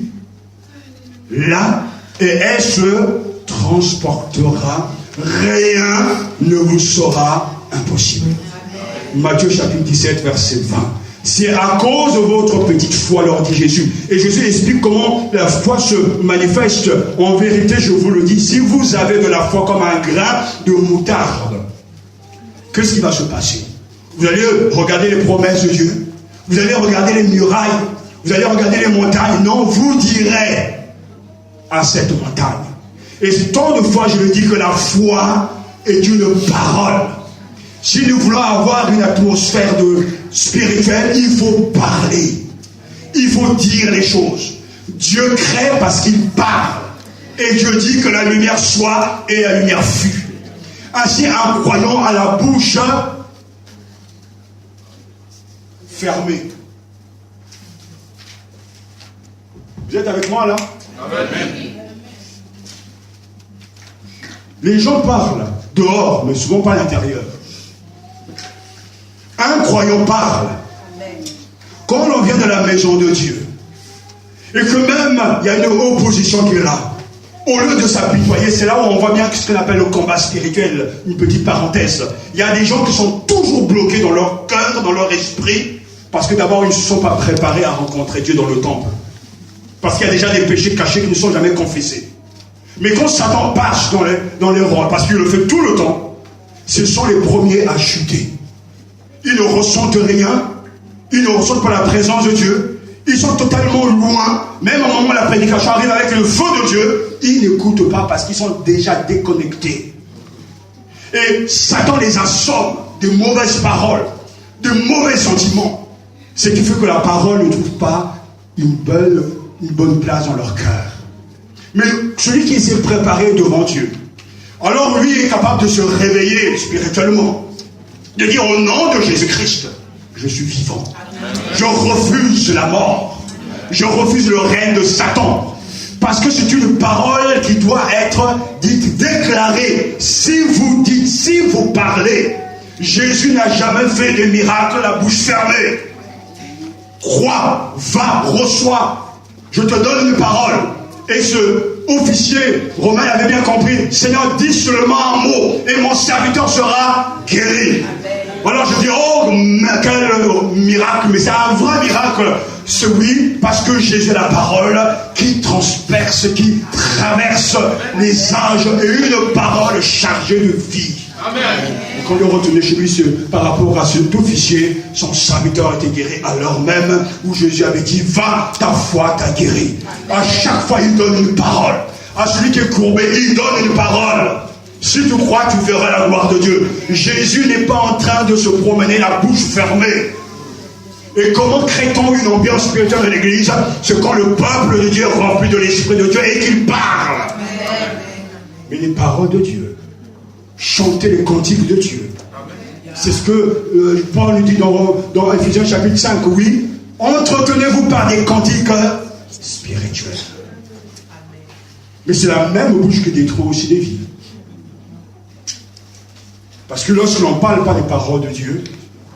là, et elle se transportera. Rien ne vous sera impossible. Matthieu chapitre 17, verset 20. C'est à cause de votre petite foi, leur dit Jésus. Et Jésus explique comment la foi se manifeste. En vérité, je vous le dis, si vous avez de la foi comme un grain de moutarde, qu'est-ce qui va se passer? Vous allez regarder les promesses de Dieu. Vous allez regarder les murailles. Vous allez regarder les montagnes. Non, vous direz à cette montagne. Et tant de fois, je le dis que la foi est une parole. Si nous voulons avoir une atmosphère spirituelle, il faut parler. Il faut dire les choses. Dieu crée parce qu'il parle. Et Dieu dit que la lumière soit et la lumière fut. Ainsi, un croyant à la bouche fermée. Vous êtes avec moi là? Amen. Les gens parlent dehors, mais souvent pas à l'intérieur. Un croyant parle. Quand on vient de la maison de Dieu, et que même il y a une opposition qui est là, au lieu de s'apitoyer, c'est là où on voit bien ce qu'on appelle le combat spirituel. Une petite parenthèse. Il y a des gens qui sont toujours bloqués dans leur cœur, dans leur esprit, parce que d'abord ils ne se sont pas préparés à rencontrer Dieu dans le temple. Parce qu'il y a déjà des péchés cachés qui ne sont jamais confessés. Mais quand Satan passe dans les rangs, parce qu'il le fait tout le temps, ce sont les premiers à chuter. Ils ne ressentent rien, ils ne ressentent pas la présence de Dieu, ils sont totalement loin, même au moment où la prédication arrive avec le feu de Dieu, ils n'écoutent pas parce qu'ils sont déjà déconnectés. Et Satan les assomme de mauvaises paroles, de mauvais sentiments, ce qui fait que la parole ne trouve pas une bonne place dans leur cœur. Mais celui qui s'est préparé devant Dieu, alors lui est capable de se réveiller spirituellement, de dire au nom de Jésus-Christ, je suis vivant. Je refuse la mort. Je refuse le règne de Satan. Parce que c'est une parole qui doit être dite, déclarée. Si vous dites, si vous parlez, Jésus n'a jamais fait de miracle la bouche fermée. Crois, va, reçois. Je te donne une parole. Et ce officier romain avait bien compris. Seigneur, dis seulement un mot et mon serviteur sera guéri. Alors je dis, oh, quel miracle, mais c'est un vrai miracle. Oui, parce que Jésus est la parole qui transperce, qui traverse les âges et une parole chargée de vie. Amen. Et quand il retournait chez lui par rapport à cet officier, son serviteur était guéri alors même où Jésus avait dit, va, ta foi t'a guéri. À chaque fois, il donne une parole. À celui qui est courbé, il donne une parole. Si tu crois, tu verras la gloire de Dieu. Jésus n'est pas en train de se promener la bouche fermée. Et comment crée-t-on une ambiance spirituelle de l'église? C'est quand le peuple de Dieu est rempli de l'Esprit de Dieu et qu'il parle. Mais les paroles de Dieu, chanter les cantiques de Dieu. C'est ce que Paul nous dit dans Ephésiens chapitre 5. Oui, entretenez-vous par des cantiques spirituels. Mais c'est la même bouche qui détruit aussi des vies. Parce que lorsque l'on ne parle pas des paroles de Dieu,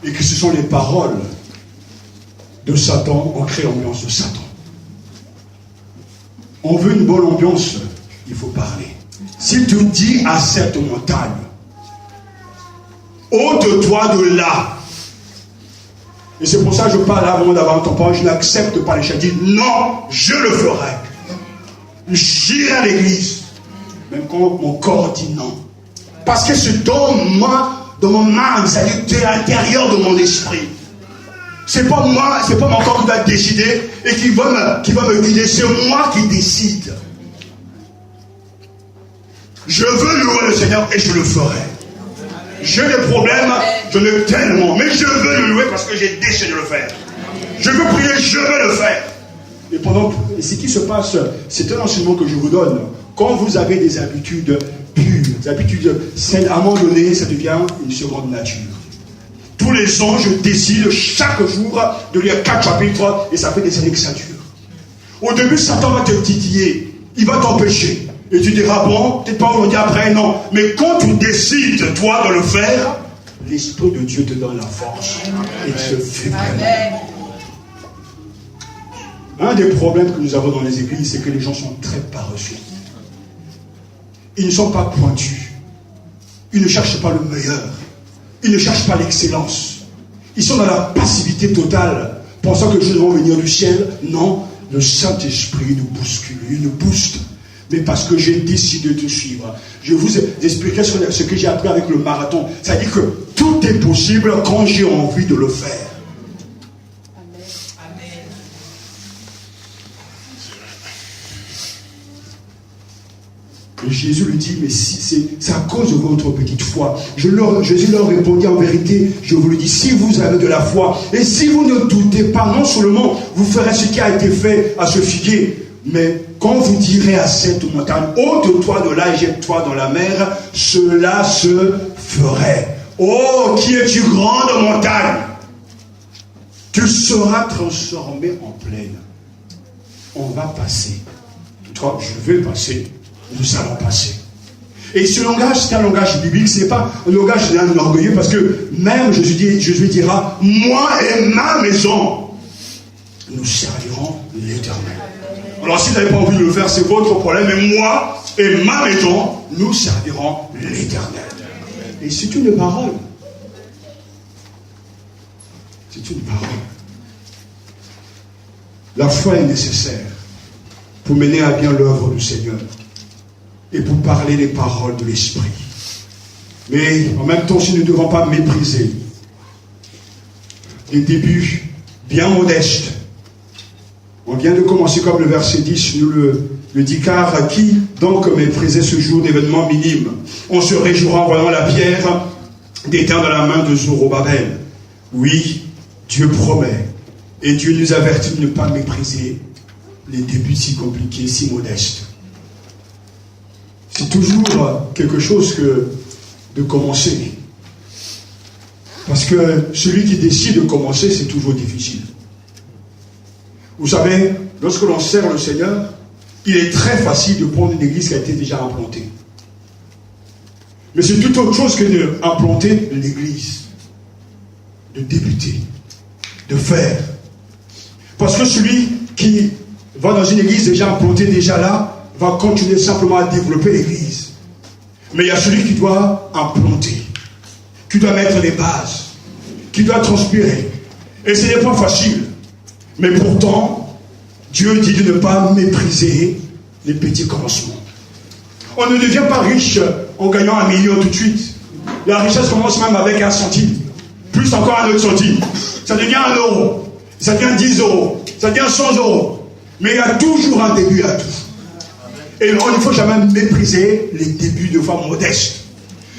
et que ce sont les paroles de Satan, on crée l'ambiance de Satan. On veut une bonne ambiance, il faut parler. Si tu dis à cette montagne, ôte-toi de là. Et c'est pour ça que je parle avant d'avoir ton parole, je n'accepte pas les chats. Je dis non, je le ferai. J'irai à l'église. Même quand mon corps dit non. Parce que c'est dans mon âme, c'est à l'intérieur de mon esprit. C'est pas moi, c'est pas mon corps qui va décider et qui va me guider. C'est moi qui décide. Je veux louer le Seigneur et je le ferai. J'ai des problèmes, j'en ai tellement, mais je veux le louer parce que j'ai décidé de le faire. Je veux prier, je veux le faire. Et ce qui se passe, c'est un enseignement que je vous donne. Quand vous avez des habitudes pures, des habitudes saines, à un moment donné, ça devient une seconde nature. Tous les ans, je décide chaque jour de lire 4 chapitres et ça fait des années que ça dure. Au début, Satan va te titiller, il va t'empêcher. Et tu diras, bon, peut-être pas aujourd'hui, après, non. Mais quand tu décides, toi, de le faire, l'Esprit de Dieu te donne la force et tu le fais vraiment. Un des problèmes que nous avons dans les églises, c'est que les gens sont très paresseux. Ils ne sont pas pointus. Ils ne cherchent pas le meilleur. Ils ne cherchent pas l'excellence. Ils sont dans la passivité totale, pensant que les choses vont venir du ciel. Non, le Saint-Esprit nous bouscule, il nous booste. Mais parce que j'ai décidé de suivre. Je vous expliquerai ce que j'ai appris avec le marathon. C'est-à-dire que tout est possible quand j'ai envie de le faire. Et Jésus lui dit, mais si c'est à cause de votre petite foi. Jésus leur répondit, en vérité, je vous le dis, si vous avez de la foi, et si vous ne doutez pas, non seulement vous ferez ce qui a été fait à ce figuier, mais quand vous direz à cette montagne, ôte-toi de là et jette-toi dans la mer, cela se ferait. Oh, qui es-tu grande montagne? Tu seras transformé en plaine. On va passer. Toi, je vais passer. Nous allons passer. Et ce langage, c'est un langage biblique, ce n'est pas un langage d'un orgueilleux, parce que même Jésus dira, moi et ma maison, nous servirons l'Éternel. Alors si vous n'avez pas envie de le faire, c'est votre problème, mais moi et ma maison, nous servirons l'Éternel. Et c'est une parole. C'est une parole. La foi est nécessaire pour mener à bien l'œuvre du Seigneur et pour parler les paroles de l'Esprit. Mais en même temps, si nous ne devons pas mépriser des débuts bien modestes. On vient de commencer comme le verset 10 nous le dit, car qui donc méprisait ce jour d'événement minime? On se réjouira en voyant la pierre d'éteint dans la main de Zorobabel. Oui, Dieu promet. Et Dieu nous avertit de ne pas mépriser les débuts si compliqués, si modestes. C'est toujours quelque chose que de commencer. Parce que celui qui décide de commencer, c'est toujours difficile. Vous savez, lorsque l'on sert le Seigneur, il est très facile de prendre une église qui a été déjà implantée. Mais c'est tout autre chose que d'implanter l'église, de débuter, de faire. Parce que celui qui va dans une église déjà implantée, déjà là, va continuer simplement à développer l'église. Mais il y a celui qui doit implanter, qui doit mettre les bases, qui doit transpirer. Et ce n'est pas facile. Mais pourtant, Dieu dit de ne pas mépriser les petits commencements. On ne devient pas riche en gagnant 1 million tout de suite. La richesse commence même avec 1 centime. Plus encore 1 autre centime. Ça devient 1 euro. Ça devient 10 euros. Ça devient 100 euros. Mais il y a toujours un début à tout. Et il ne faut jamais mépriser les débuts de foi modeste.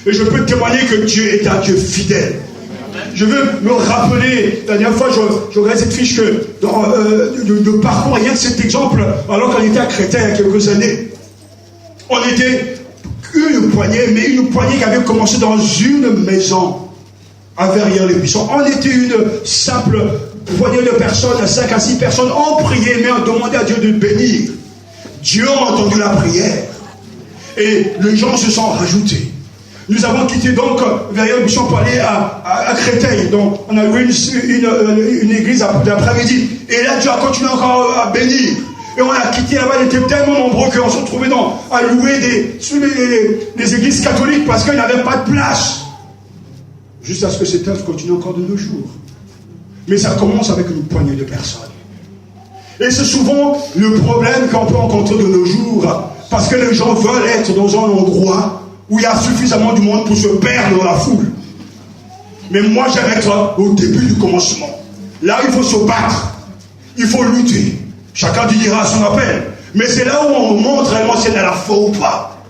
Et je peux témoigner que Dieu est un Dieu fidèle. Je veux me rappeler, la dernière fois, je regardais cette fiche de parcours, rien que cet exemple, alors qu'on était à Créteil il y a quelques années. On était une poignée, mais une poignée qui avait commencé dans une maison à Verrières-les-Buissons. On était une simple poignée de personnes, 5 à 6 personnes, on priait, mais on demandait à Dieu de bénir. Dieu a entendu la prière. Et les gens se sont rajoutés. Nous avons quitté donc Verrières-les-Buissons pour aller à Créteil. Donc on a eu une église d'après-midi. Et là, Dieu a continué encore à bénir. Et on a quitté là-bas, on était tellement nombreux qu'on se retrouvait à louer des églises catholiques parce qu'ils n'avaient pas de place. Jusqu'à ce que cette œuvre continue encore de nos jours. Mais ça commence avec une poignée de personnes. Et c'est souvent le problème qu'on peut rencontrer de nos jours. Parce que les gens veulent être dans un endroit où il y a suffisamment de monde pour se perdre dans la foule. Mais moi, j'aime être au début du commencement. Là, il faut se battre. Il faut lutter. Chacun dira à son appel. Mais c'est là où on montre réellement si elle a la foi ou pas.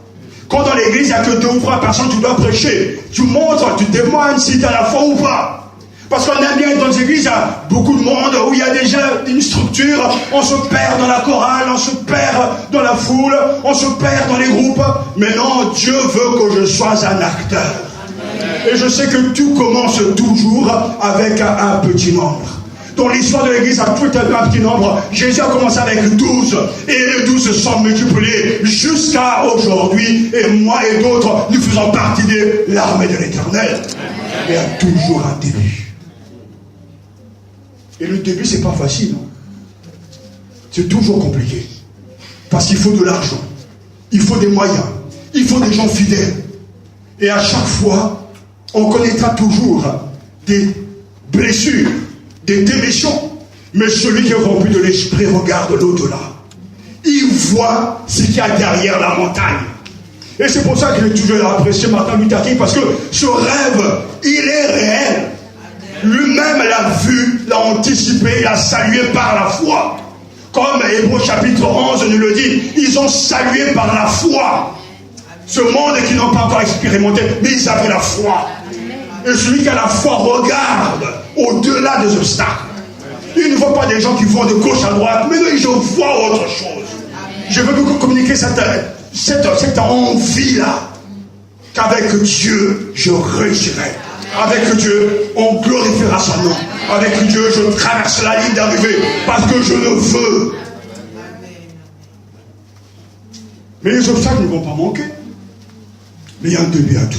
Quand dans l'église, il n'y a que 2 ou 3 personnes, tu dois prêcher. Tu montres, tu témoignes si tu as la foi ou pas. Parce qu'on aime bien être dans les églises, il y a beaucoup de monde où il y a déjà une structure. On se perd dans la chorale, on se perd dans la foule, on se perd dans les groupes. Mais non, Dieu veut que je sois un acteur. Et je sais que tout commence toujours avec un petit nombre. Dans l'histoire de l'église, a tout un petit nombre. Jésus a commencé avec 12. Et les 12 se sont multipliés jusqu'à aujourd'hui. Et moi et d'autres, nous faisons partie de l'armée de l'Éternel. Il y a toujours un début. Et le début, c'est pas facile. Non? C'est toujours compliqué. Parce qu'il faut de l'argent. Il faut des moyens. Il faut des gens fidèles. Et à chaque fois, on connaîtra toujours des blessures, des démissions. Mais celui qui est rempli de l'esprit regarde l'au-delà. Il voit ce qu'il y a derrière la montagne. Et c'est pour ça que j'ai toujours apprécié Martin Luther King, parce que ce rêve, il est réel. Lui-même l'a vu, l'a anticipé, l'a salué par la foi. Comme Hébreux chapitre 11 nous le dit, ils ont salué par la foi. Ce monde qu'ils n'ont pas encore expérimenté, mais ils avaient la foi. Et celui qui a la foi regarde au-delà des obstacles. Il ne voit pas des gens qui vont de gauche à droite, mais non, je vois autre chose. Je veux vous communiquer cette envie-là, qu'avec Dieu, je réussirai. Avec Dieu, on glorifiera son nom. Avec Dieu, je traverse la ligne d'arrivée parce que je le veux. Mais les obstacles ne vont pas manquer. Mais il y a un début à tout.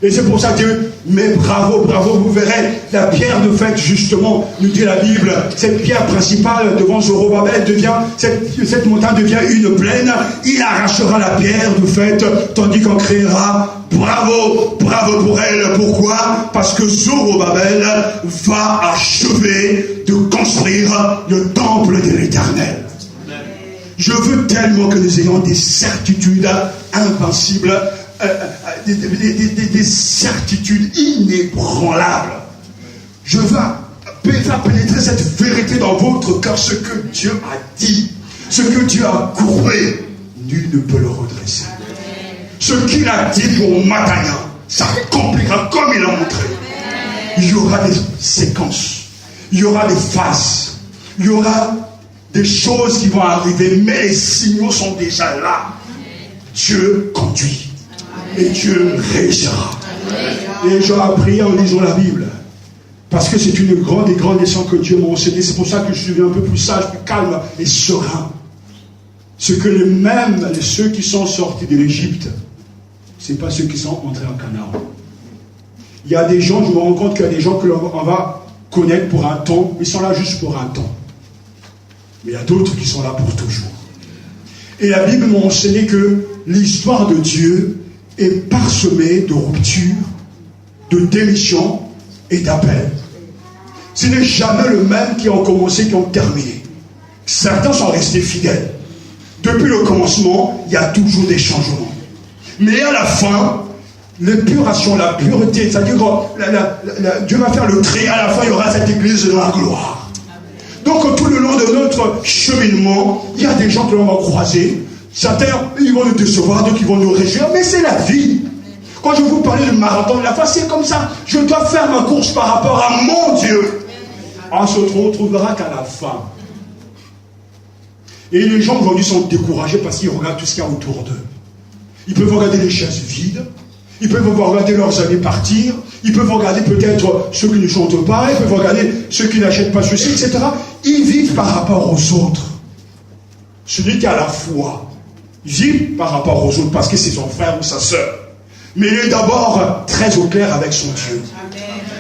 Et c'est pour ça que Dieu, mais bravo, bravo, vous verrez, la pierre de fête, justement, nous dit la Bible, cette pierre principale devant Zorobabel cette montagne devient une plaine, il arrachera la pierre de fête, tandis qu'on criera, bravo, bravo pour elle. Pourquoi? Parce que Zorobabel va achever de construire le temple de l'Éternel. Je veux tellement que nous ayons des certitudes invincibles, des certitudes inébranlables. Je veux faire pénétrer cette vérité dans votre cœur. Ce que Dieu a dit, ce que Dieu a courbé, nul ne peut le redresser. Ce qu'il a dit pour Matania s'accomplira comme il a montré. Il y aura des séquences, il y aura des phases, il y aura des choses qui vont arriver, mais les signaux sont déjà là. Dieu conduit. Et Dieu réussira. Et j'ai appris en lisant la Bible. Parce que c'est une grande et grande leçon que Dieu m'a enseignée. C'est pour ça que je suis un peu plus sage, plus calme et serein. Ce que ceux qui sont sortis de l'Égypte, ce n'est pas ceux qui sont entrés en Canaan. Il y a des gens, je me rends compte qu'il y a des gens que l'on va connaître pour un temps, ils sont là juste pour un temps. Mais il y a d'autres qui sont là pour toujours. Et la Bible m'a enseigné que l'histoire de Dieu est parsemée de ruptures, de démissions et d'appels. Ce n'est jamais le même qui ont commencé, qui ont terminé. Certains sont restés fidèles. Depuis le commencement, il y a toujours des changements. Mais à la fin, l'épuration, la pureté, c'est-à-dire que Dieu va faire le tri, à la fin, il y aura cette église de la gloire. Donc tout le long de notre cheminement, il y a des gens que l'on va croiser. Certains, ils vont nous décevoir, d'autres, ils vont nous réjouir, mais c'est la vie. Quand je vous parlais du marathon de la foi, c'est comme ça. Je dois faire ma course par rapport à mon Dieu. On se retrouvera qu'à la fin. Et les gens aujourd'hui sont découragés parce qu'ils regardent tout ce qu'il y a autour d'eux. Ils peuvent regarder les chaises vides. Ils peuvent regarder leurs amis partir. Ils peuvent regarder peut-être ceux qui ne chantent pas. Ils peuvent regarder ceux qui n'achètent pas ceci, etc. Ils vivent par rapport aux autres. Celui qui a la foi vit par rapport aux autres parce que c'est son frère ou sa sœur. Mais il est d'abord très au clair avec son Dieu.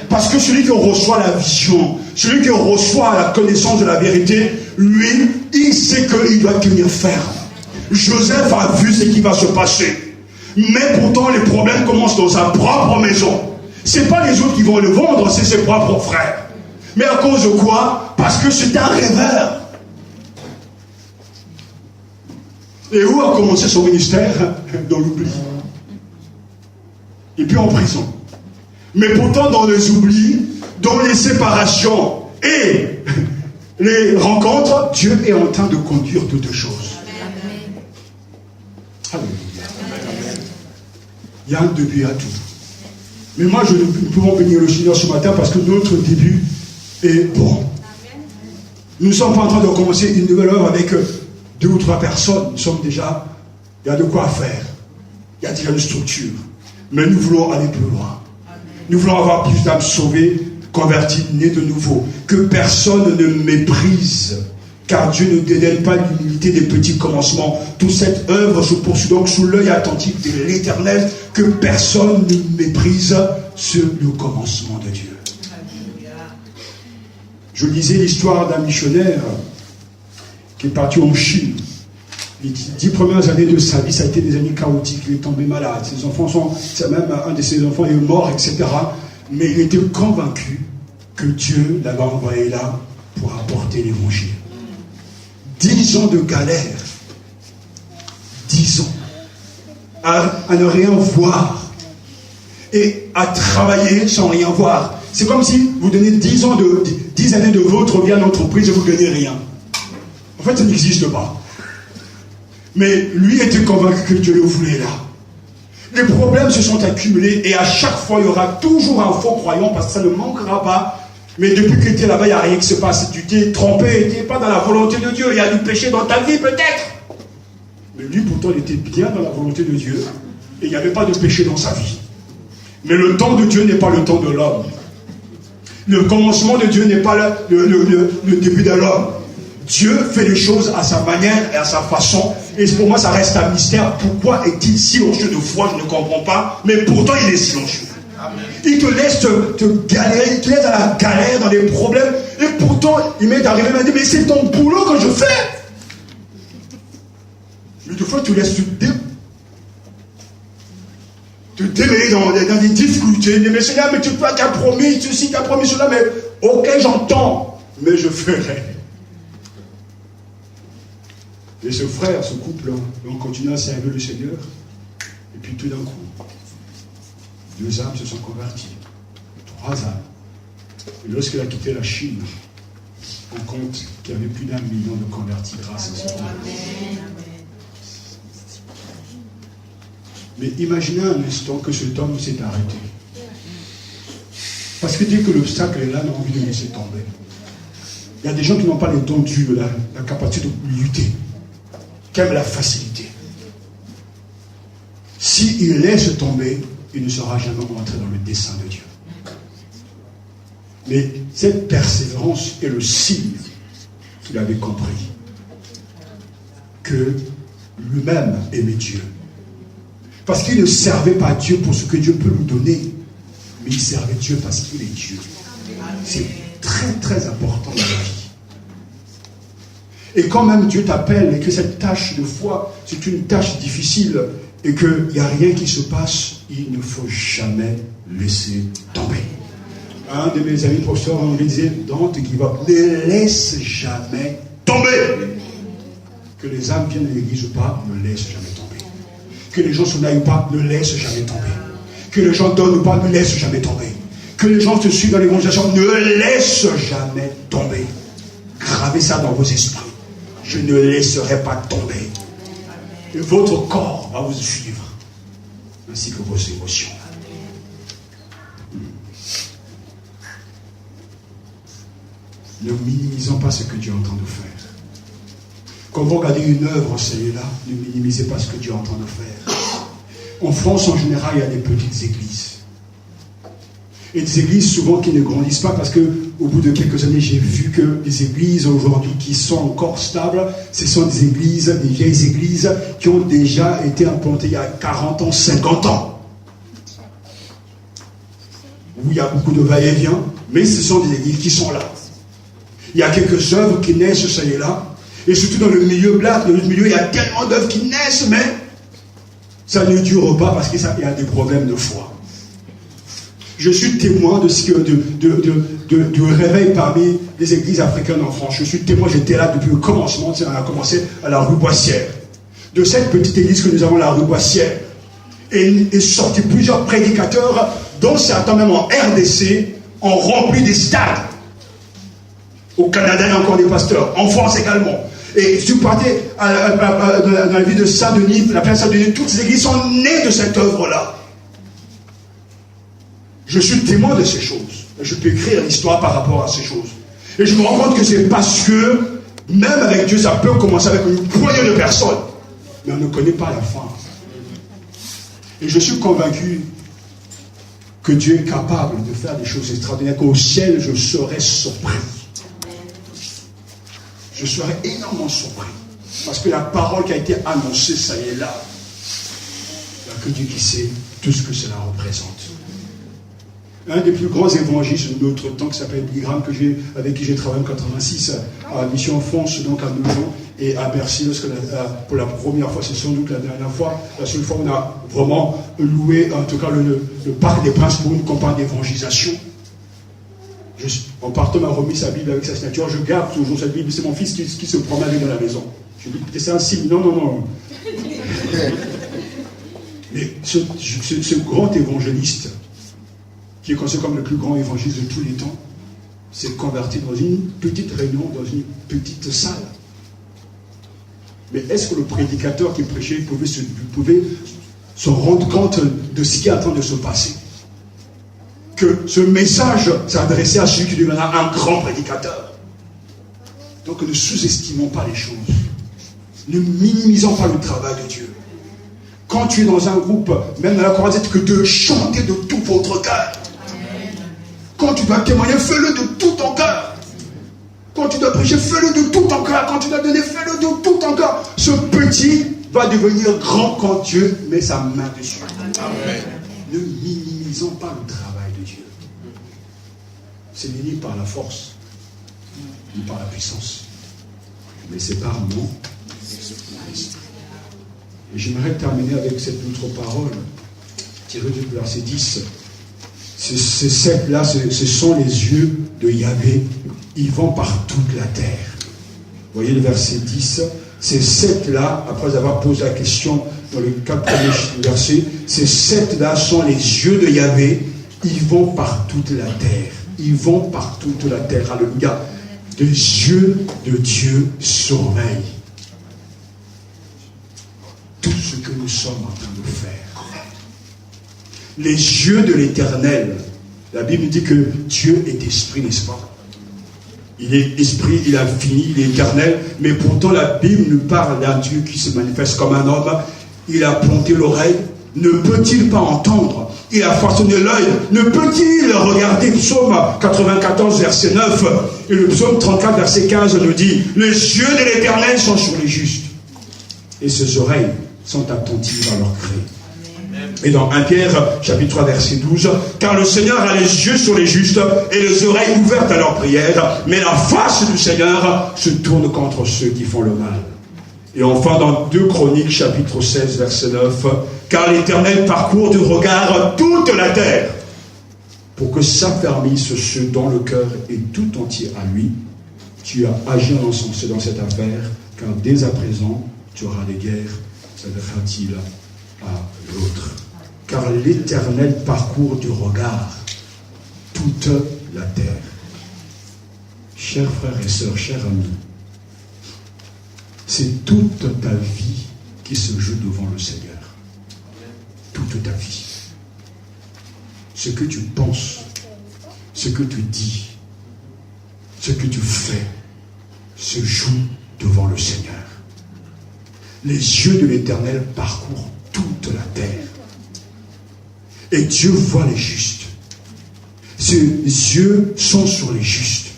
Parce que celui qui reçoit la vision, celui qui reçoit la connaissance de la vérité, lui, il sait qu'il doit tenir ferme. Joseph a vu ce qui va se passer. Mais pourtant, les problèmes commencent dans sa propre maison. Ce n'est pas les autres qui vont le vendre, c'est ses propres frères. Mais à cause de quoi? Parce que c'est un rêveur. Et où a commencé son ministère? Dans l'oubli. Et puis en prison. Mais pourtant, dans les oublis, dans les séparations et les rencontres, Dieu est en train de conduire toutes choses. Alléluia. Il y a un début à tout. Mais moi, nous pouvons bénir le Seigneur ce matin parce que notre début est bon. Nous ne sommes pas en train de commencer une nouvelle œuvre avec 2 ou 3 personnes. Nous sommes déjà, il y a de quoi faire. Il y a déjà une structure. Mais nous voulons aller plus loin. Nous voulons avoir plus d'âmes sauvées, converties, nées de nouveau. Que personne ne méprise. Car Dieu ne dédaigne pas l'humilité des petits commencements. Toute cette œuvre se poursuit donc sous l'œil attentif de l'Éternel. Que personne ne méprise le commencement de Dieu. Je lisais l'histoire d'un missionnaire qui est parti en Chine. Les 10 premières années de sa vie, ça a été des années chaotiques. Il est tombé malade. Ses enfants même un de ses enfants est mort, etc. Mais il était convaincu que Dieu l'avait envoyé là pour apporter l'évangile. 10 ans de galère. 10 ans. À ne rien voir. Et à travailler sans rien voir. C'est comme si vous donnez 10 années de votre vie à l'entreprise et vous ne gagnez rien. En fait, ça n'existe pas. Mais lui était convaincu que Dieu le voulait là. Les problèmes se sont accumulés et à chaque fois, il y aura toujours un faux croyant parce que ça ne manquera pas. Mais depuis que tu es là-bas, il n'y a rien qui se passe. Tu t'es trompé, tu n'es pas dans la volonté de Dieu. Il y a du péché dans ta vie peut-être. Mais lui, pourtant, il était bien dans la volonté de Dieu. Et il n'y avait pas de péché dans sa vie. Mais le temps de Dieu n'est pas le temps de l'homme. Le commencement de Dieu n'est pas le début de l'homme. Dieu fait les choses à sa manière et à sa façon. Et pour moi, ça reste un mystère. Pourquoi est-il silencieux de foi? Je ne comprends pas. Mais pourtant, il est silencieux. Il te laisse te galérer. Il te laisse dans la galère, dans les problèmes. Et pourtant, il m'est arrivé, il m'a dit, mais c'est ton boulot que je fais. Mais des fois, tu laisses te démêler dans des difficultés. Mais Seigneur, mais tu as promis ceci, tu as promis cela. Mais ok, j'entends. Mais je ferai. Et ce frère, ce couple, ont continué à servir le Seigneur. Et puis tout d'un coup, 2 âmes se sont converties. 3 âmes. Et lorsqu'il a quitté la Chine, on compte qu'il y avait plus d'1 million de convertis grâce à ce Dieu. Mais imaginez un instant que cet homme s'est arrêté. Parce que dès que l'obstacle est là, on a envie de laisser tomber. Il y a des gens qui n'ont pas les dons de Dieu, la capacité de lutter, qui aiment la facilité. S'il laisse tomber, il ne sera jamais rentré dans le dessein de Dieu. Mais cette persévérance est le signe qu'il avait compris que lui-même aimait Dieu. Parce qu'il ne servait pas Dieu pour ce que Dieu peut lui donner, mais il servait Dieu parce qu'il est Dieu. C'est très très important dans la vie. Et quand même Dieu t'appelle et que cette tâche de foi, c'est une tâche difficile et qu'il n'y a rien qui se passe, il ne faut jamais laisser tomber. Un de mes amis professeurs, on lui disait, Dante qui va, ne laisse jamais tomber. Que les âmes viennent à l'église ou pas, ne laisse jamais tomber. Que les gens s'en aillent ou pas, ne laisse jamais tomber. Que les gens donnent ou pas, ne laisse jamais tomber. Que les gens te suivent dans l'évangélisation, ne laisse jamais tomber. Gravez ça dans vos esprits. Je ne laisserai pas tomber. Et votre corps va vous suivre, ainsi que vos émotions. Ne minimisons pas ce que Dieu est en train de faire. Quand vous regardez une œuvre, celle-là, ne minimisez pas ce que Dieu est en train de faire. En France, en général, il y a des petites églises. Et des églises souvent qui ne grandissent pas parce que au bout de quelques années, j'ai vu que les églises aujourd'hui qui sont encore stables, ce sont des églises, des vieilles églises qui ont déjà été implantées il y a 40 ans, 50 ans. Où il y a beaucoup de va-et-vient, mais ce sont des églises qui sont là. Il y a quelques œuvres qui naissent, ça y est là. Et surtout dans le milieu black, dans le milieu, il y a tellement d'œuvres qui naissent, mais ça ne dure pas parce qu'il y a des problèmes de foi. Je suis témoin de ce que du réveil parmi les églises africaines en France. Je suis témoin, j'étais là depuis le commencement, on a commencé à la rue Boissière. De cette petite église que nous avons à la rue Boissière. Et sorti plusieurs prédicateurs, dont certains même en RDC, ont rempli des stades. Au Canada, il y a encore des pasteurs. En France également. Et si vous partez dans la ville de Saint-Denis, la place Saint-Denis, toutes ces églises sont nées de cette œuvre-là. Je suis témoin de ces choses. Je peux écrire l'histoire par rapport à ces choses. Et je me rends compte que c'est parce que, même avec Dieu, ça peut commencer avec une poignée de personnes. Mais on ne connaît pas la fin. Et je suis convaincu que Dieu est capable de faire des choses extraordinaires, qu'au ciel, je serai surpris. Je serai énormément surpris. Parce que la parole qui a été annoncée, ça y est là. Il n'y a que Dieu qui sait tout ce que cela représente. Un des plus grands évangélistes de notre temps, qui s'appelle Billy Graham, avec qui j'ai travaillé en 86 à Mission France, donc à Nogent et à Bercy, pour la première fois, c'est sans doute la dernière fois, la seule fois où on a vraiment loué, en tout cas, le Parc des Princes pour une campagne d'évangélisation. En partant, m'a remis sa Bible avec sa signature. Je garde toujours cette Bible. C'est mon fils qui se promène avec dans la maison. Je lui dis, c'est un signe. Non. Mais ce grand évangéliste, qui est considéré comme le plus grand évangéliste de tous les temps, s'est converti dans une petite réunion, dans une petite salle. Mais est-ce que le prédicateur qui prêchait pouvait se rendre compte de ce qui est en train de se passer? Que ce message s'adressait à celui qui deviendra un grand prédicateur. Donc ne sous-estimons pas les choses. Ne minimisons pas le travail de Dieu. Quand tu es dans un groupe, même dans la chorale, c'est que de chanter de tout votre cœur. Quand tu dois témoigner, fais-le de tout ton cœur. Quand tu dois prêcher, fais-le de tout ton cœur. Quand tu dois donner, fais-le de tout ton cœur. Ce petit va devenir grand quand Dieu met sa main dessus. Amen. Ne minimisons pas le travail de Dieu. C'est ni par la force, ni par la puissance. Mais c'est par mon esprit. Et j'aimerais terminer avec cette autre parole, tirée du verset 10. Ces sept-là, ce sont les yeux de Yahvé. Ils vont par toute la terre. Vous voyez le verset 10. Ces sept-là, après avoir posé la question dans le 4e verset, ces sept-là sont les yeux de Yahvé. Ils vont par toute la terre. Ils vont par toute la terre. Alléluia. Les yeux de Dieu surveillent tout ce que nous sommes en train de faire. Les yeux de l'Éternel. La Bible dit que Dieu est esprit, n'est-ce pas? Il est esprit, il a fini, il est éternel. Mais pourtant la Bible nous parle d'un Dieu qui se manifeste comme un homme. Il a planté l'oreille. Ne peut-il pas entendre? Il a façonné l'œil. Ne peut-il regarder? Psaume 94, verset 9. Et le psaume 34, verset 15 nous dit: les yeux de l'Éternel sont sur les justes. Et ses oreilles sont attentives à leur cri. Et dans 1 Pierre, chapitre 3, verset 12, car le Seigneur a les yeux sur les justes et les oreilles ouvertes à leur prière, mais la face du Seigneur se tourne contre ceux qui font le mal. Et enfin, dans 2 Chroniques, chapitre 16, verset 9, car l'Éternel parcourt du regard toute la terre, pour que s'affermissent ceux dont le cœur est tout entier à lui. Tu as agi en insensé dans cette affaire, car dès à présent, tu auras des guerres, s'adressera-t-il à l'autre. Car l'Éternel parcourt du regard toute la terre. Chers frères et sœurs, chers amis, c'est toute ta vie qui se joue devant le Seigneur. Toute ta vie. Ce que tu penses, ce que tu dis, ce que tu fais, se joue devant le Seigneur. Les yeux de l'Éternel parcourent toute la terre. Et Dieu voit les justes. Ses yeux sont sur les justes.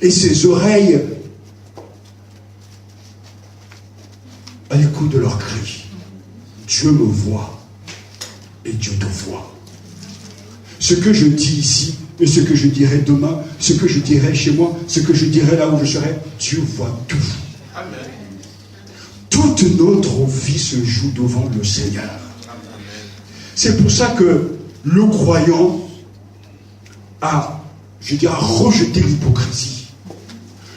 Et ses oreilles à l'écoute de leurs cris. Dieu me voit et Dieu te voit. Ce que je dis ici et ce que je dirai demain, ce que je dirai chez moi, ce que je dirai là où je serai, Dieu voit tout. Amen. Toute notre vie se joue devant le Seigneur. Amen. C'est pour ça que le croyant a, rejeté l'hypocrisie.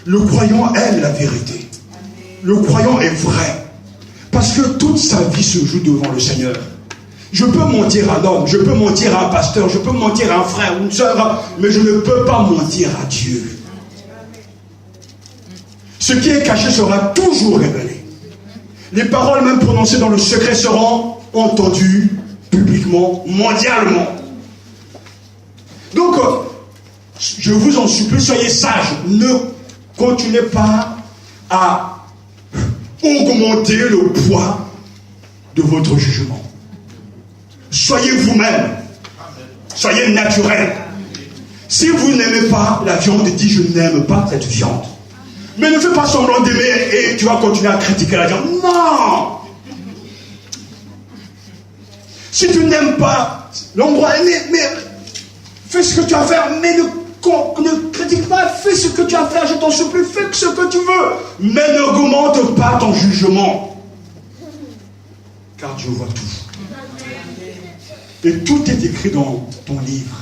Le croyant aime la vérité. Le croyant est vrai. Parce que toute sa vie se joue devant le Seigneur. Je peux mentir à un homme, je peux mentir à un pasteur, je peux mentir à un frère ou une soeur, mais je ne peux pas mentir à Dieu. Ce qui est caché sera toujours révélé. Les paroles même prononcées dans le secret seront entendues publiquement, mondialement. Donc, je vous en supplie, soyez sages. Ne continuez pas à augmenter le poids de votre jugement. Soyez vous-même. Soyez naturel. Si vous n'aimez pas la viande, dites je n'aime pas cette viande. Mais ne fais pas semblant d'aimer et tu vas continuer à critiquer la viande. Non. Si tu n'aimes pas l'endroit, mais fais ce que tu as à faire, mais ne critique pas, fais ce que tu as à faire, je t'en supplie, fais ce que tu veux. Mais n'augmente pas ton jugement. Car Dieu voit tout. Et tout est écrit dans ton livre.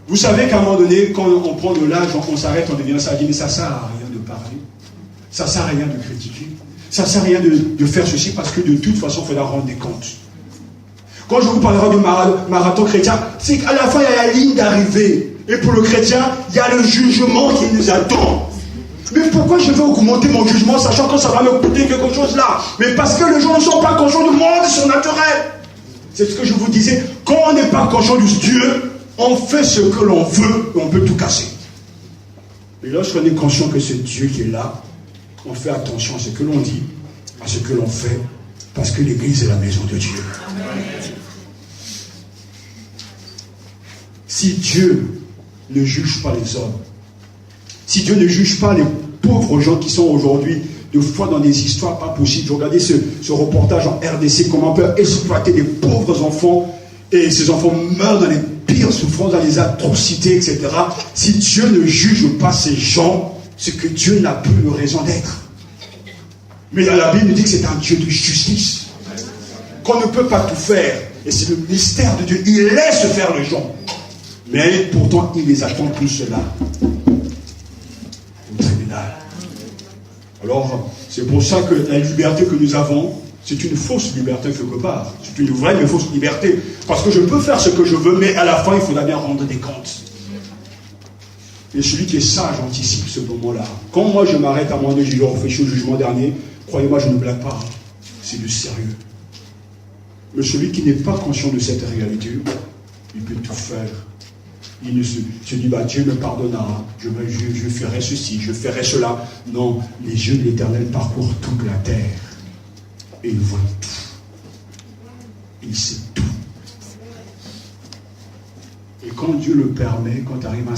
Vous savez qu'à un moment donné, quand on prend de l'âge, on s'arrête, on devient sage, mais ça ne sert à rien de parler. Ça ne sert à rien de critiquer. Ça ne sert à rien de faire ceci parce que de toute façon, il faudra rendre des comptes. Quand je vous parlerai du marathon chrétien, c'est qu'à la fin, il y a la ligne d'arrivée. Et pour le chrétien, il y a le jugement qui nous attend. Mais pourquoi je vais augmenter mon jugement, sachant que ça va me coûter quelque chose là? Mais parce que les gens ne sont pas conscients du monde surnaturel. C'est ce que je vous disais. Quand on n'est pas conscient du Dieu, on fait ce que l'on veut et on peut tout casser. Et lorsqu'on est conscient que c'est Dieu qui est là, on fait attention à ce que l'on dit, à ce que l'on fait, parce que l'Église est la maison de Dieu. Amen. Si Dieu ne juge pas les hommes, si Dieu ne juge pas les pauvres gens qui sont aujourd'hui de fois dans des histoires pas possibles. Regardez ce reportage en RDC, comment on peut exploiter des pauvres enfants et ces enfants meurent dans les pires souffrances, dans les atrocités, etc. Si Dieu ne juge pas ces gens, c'est que Dieu n'a plus de raison d'être. Mais dans la Bible dit que c'est un Dieu de justice. Qu'on ne peut pas tout faire. Et c'est le mystère de Dieu. Il laisse faire les gens. Mais pourtant, il les attend tous cela au tribunal. Alors, c'est pour ça que la liberté que nous avons, c'est une fausse liberté quelque part. C'est une vraie mais fausse liberté. Parce que je peux faire ce que je veux, mais à la fin, il faudra bien rendre des comptes. Et celui qui est sage anticipe ce moment-là. Quand moi, je m'arrête à moi de j'ai réfléchi au jugement dernier, croyez-moi, je ne blague pas. C'est du sérieux. Mais celui qui n'est pas conscient de cette réalité, il peut tout faire. Il ne se dit, Dieu me pardonnera, je ferai ceci, je ferai cela. Non, les yeux de l'Éternel parcourent toute la terre. Et il voit tout. Il sait tout. Et quand Dieu le permet, quand tu arrives à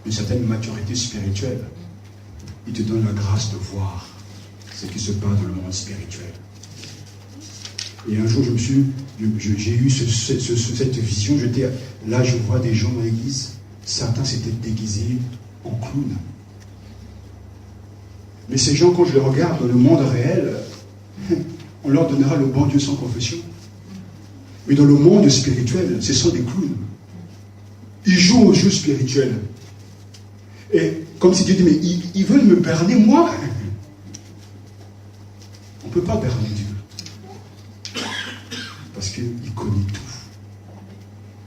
une certaine maturité spirituelle, il te donne la grâce de voir ce qui se passe dans le monde spirituel. Et un jour, j'ai eu cette vision. Là, je vois des gens dans l'église. Certains s'étaient déguisés en clowns. Mais ces gens, quand je les regarde dans le monde réel, on leur donnera le bon Dieu sans confession. Mais dans le monde spirituel, ce sont des clowns. Ils jouent au jeu spirituel. Et comme si Dieu dit, mais ils veulent me berner moi. On ne peut pas berner Dieu. Parce qu'il connaît tout.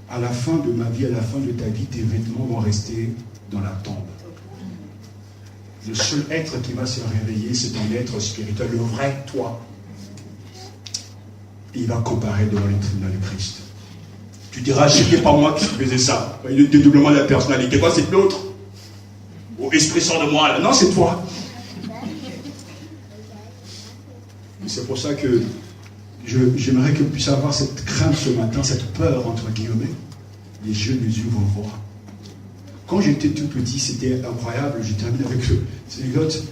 À la fin de ma vie, à la fin de ta vie, tes vêtements vont rester dans la tombe. Le seul être qui va se réveiller, c'est ton être spirituel, le vrai toi. Et il va comparer devant les tribunaux du Christ. Tu diras, c'était pas moi qui faisais ça. Le dédoublement de la personnalité. Quoi, c'est l'autre? Ou esprit sort de moi là. Non, c'est toi. Et c'est pour ça que j'aimerais que vous puissiez avoir cette crainte ce matin, cette peur, entre guillemets. Les yeux nous ouvrent voir. Quand j'étais tout petit, c'était incroyable. Je termine avec cette anecdote.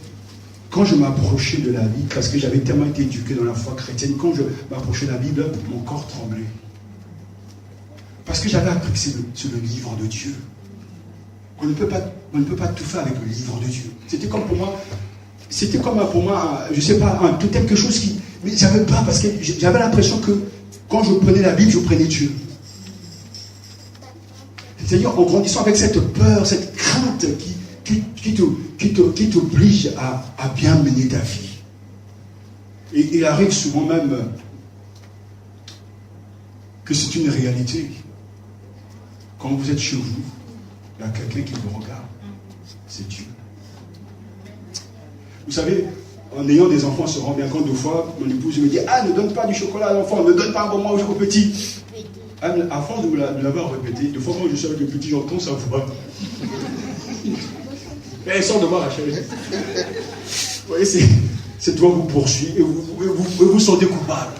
Quand je m'approchais de la Bible, parce que j'avais tellement été éduqué dans la foi chrétienne, quand je m'approchais de la Bible, mon corps tremblait. Parce que j'avais appris que c'est le livre de Dieu. On ne peut pas tout faire avec le livre de Dieu. C'était comme pour moi, je ne sais pas, quelque chose qui... Mais j'avais peur parce que j'avais l'impression que quand je prenais la Bible, je prenais Dieu. C'est-à-dire en grandissant avec cette peur, cette crainte qui t'oblige à bien mener ta vie. Et il arrive souvent même que c'est une réalité. Quand vous êtes chez vous, il y a quelqu'un qui vous regarde. C'est Dieu. Vous savez, en ayant des enfants, on se rend bien compte, deux fois, mon épouse me dit, ne donne pas du chocolat à l'enfant, ne donne pas un bon moment aux petits. À force de l'avoir répété, deux fois quand je suis avec le petit, j'entends sa voix. Et elle sort de moi, Rachel. Vous voyez, cette voix vous poursuit et vous vous sentez coupable.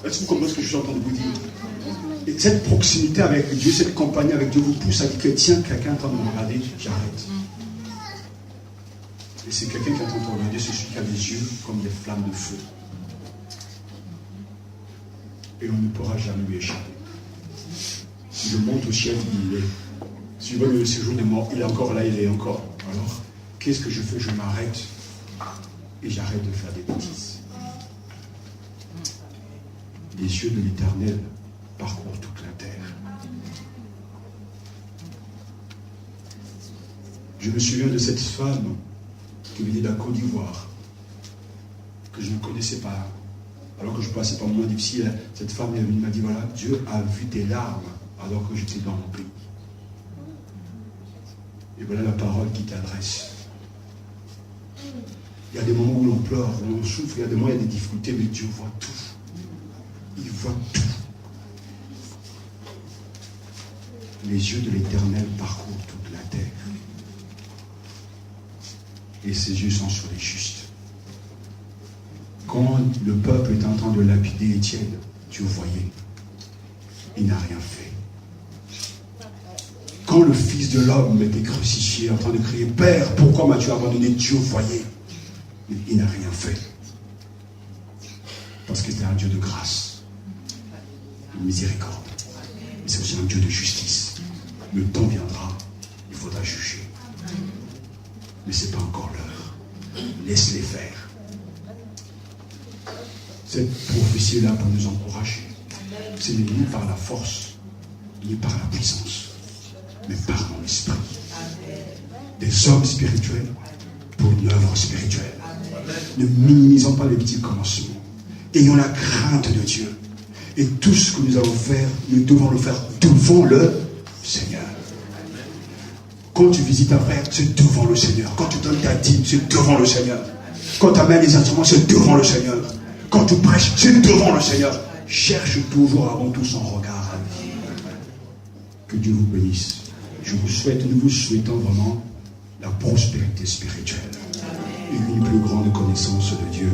Est-ce que vous comprenez ce que je suis en train de vous dire? Et cette proximité avec Dieu, cette compagnie avec Dieu vous pousse à dire que tiens, quelqu'un est en train de me regarder, j'arrête. Et c'est quelqu'un qui est en train de regarder, c'est celui qui a des yeux comme des flammes de feu. Et on ne pourra jamais lui échapper. Si je monte au ciel, il est. Si je vois le séjour des morts, il est encore là, il est encore. Alors, qu'est-ce que je fais? Je m'arrête et j'arrête de faire des bêtises. Les yeux de l'Éternel parcourent toute la terre. Je me souviens de cette femme qui venait de la Côte d'Ivoire, que je ne connaissais pas. Alors que je passais par un moment difficile, cette femme est venue, m'a dit, voilà, Dieu a vu tes larmes alors que j'étais dans mon pays. Et voilà la parole qui t'adresse. Il y a des moments où l'on pleure, où l'on souffre, il y a des moments où il y a des difficultés, mais Dieu voit tout. Il voit tout. Les yeux de l'Éternel parcourent toute la terre. Et ses yeux sont sur les justes. Quand le peuple est en train de lapider Étienne, Dieu voyait. Il n'a rien fait. Quand le Fils de l'homme était crucifié, en train de crier, Père, pourquoi m'as-tu abandonné? Dieu voyait. Il n'a rien fait. Parce que c'est un Dieu de grâce, de miséricorde. Mais c'est aussi un Dieu de justice. Le temps viendra, il faudra juger. Mais ce n'est pas encore l'heure. Laisse-les faire. Cette prophétie est là pour nous encourager. Ce n'est ni par la force, ni par la puissance, mais par mon esprit. Des hommes spirituels pour une œuvre spirituelle. Ne minimisons pas les petits commencements. Ayons la crainte de Dieu. Et tout ce que nous allons faire, nous devons le faire devant le Seigneur. Quand tu visites un frère, c'est devant le Seigneur. Quand tu donnes ta dîme, c'est devant le Seigneur. Quand tu amènes les instruments, c'est devant le Seigneur. Quand tu prêches, c'est devant le Seigneur. Cherche toujours avant tout son regard. Que Dieu vous bénisse. Nous vous souhaitons vraiment la prospérité spirituelle et une plus grande connaissance de Dieu.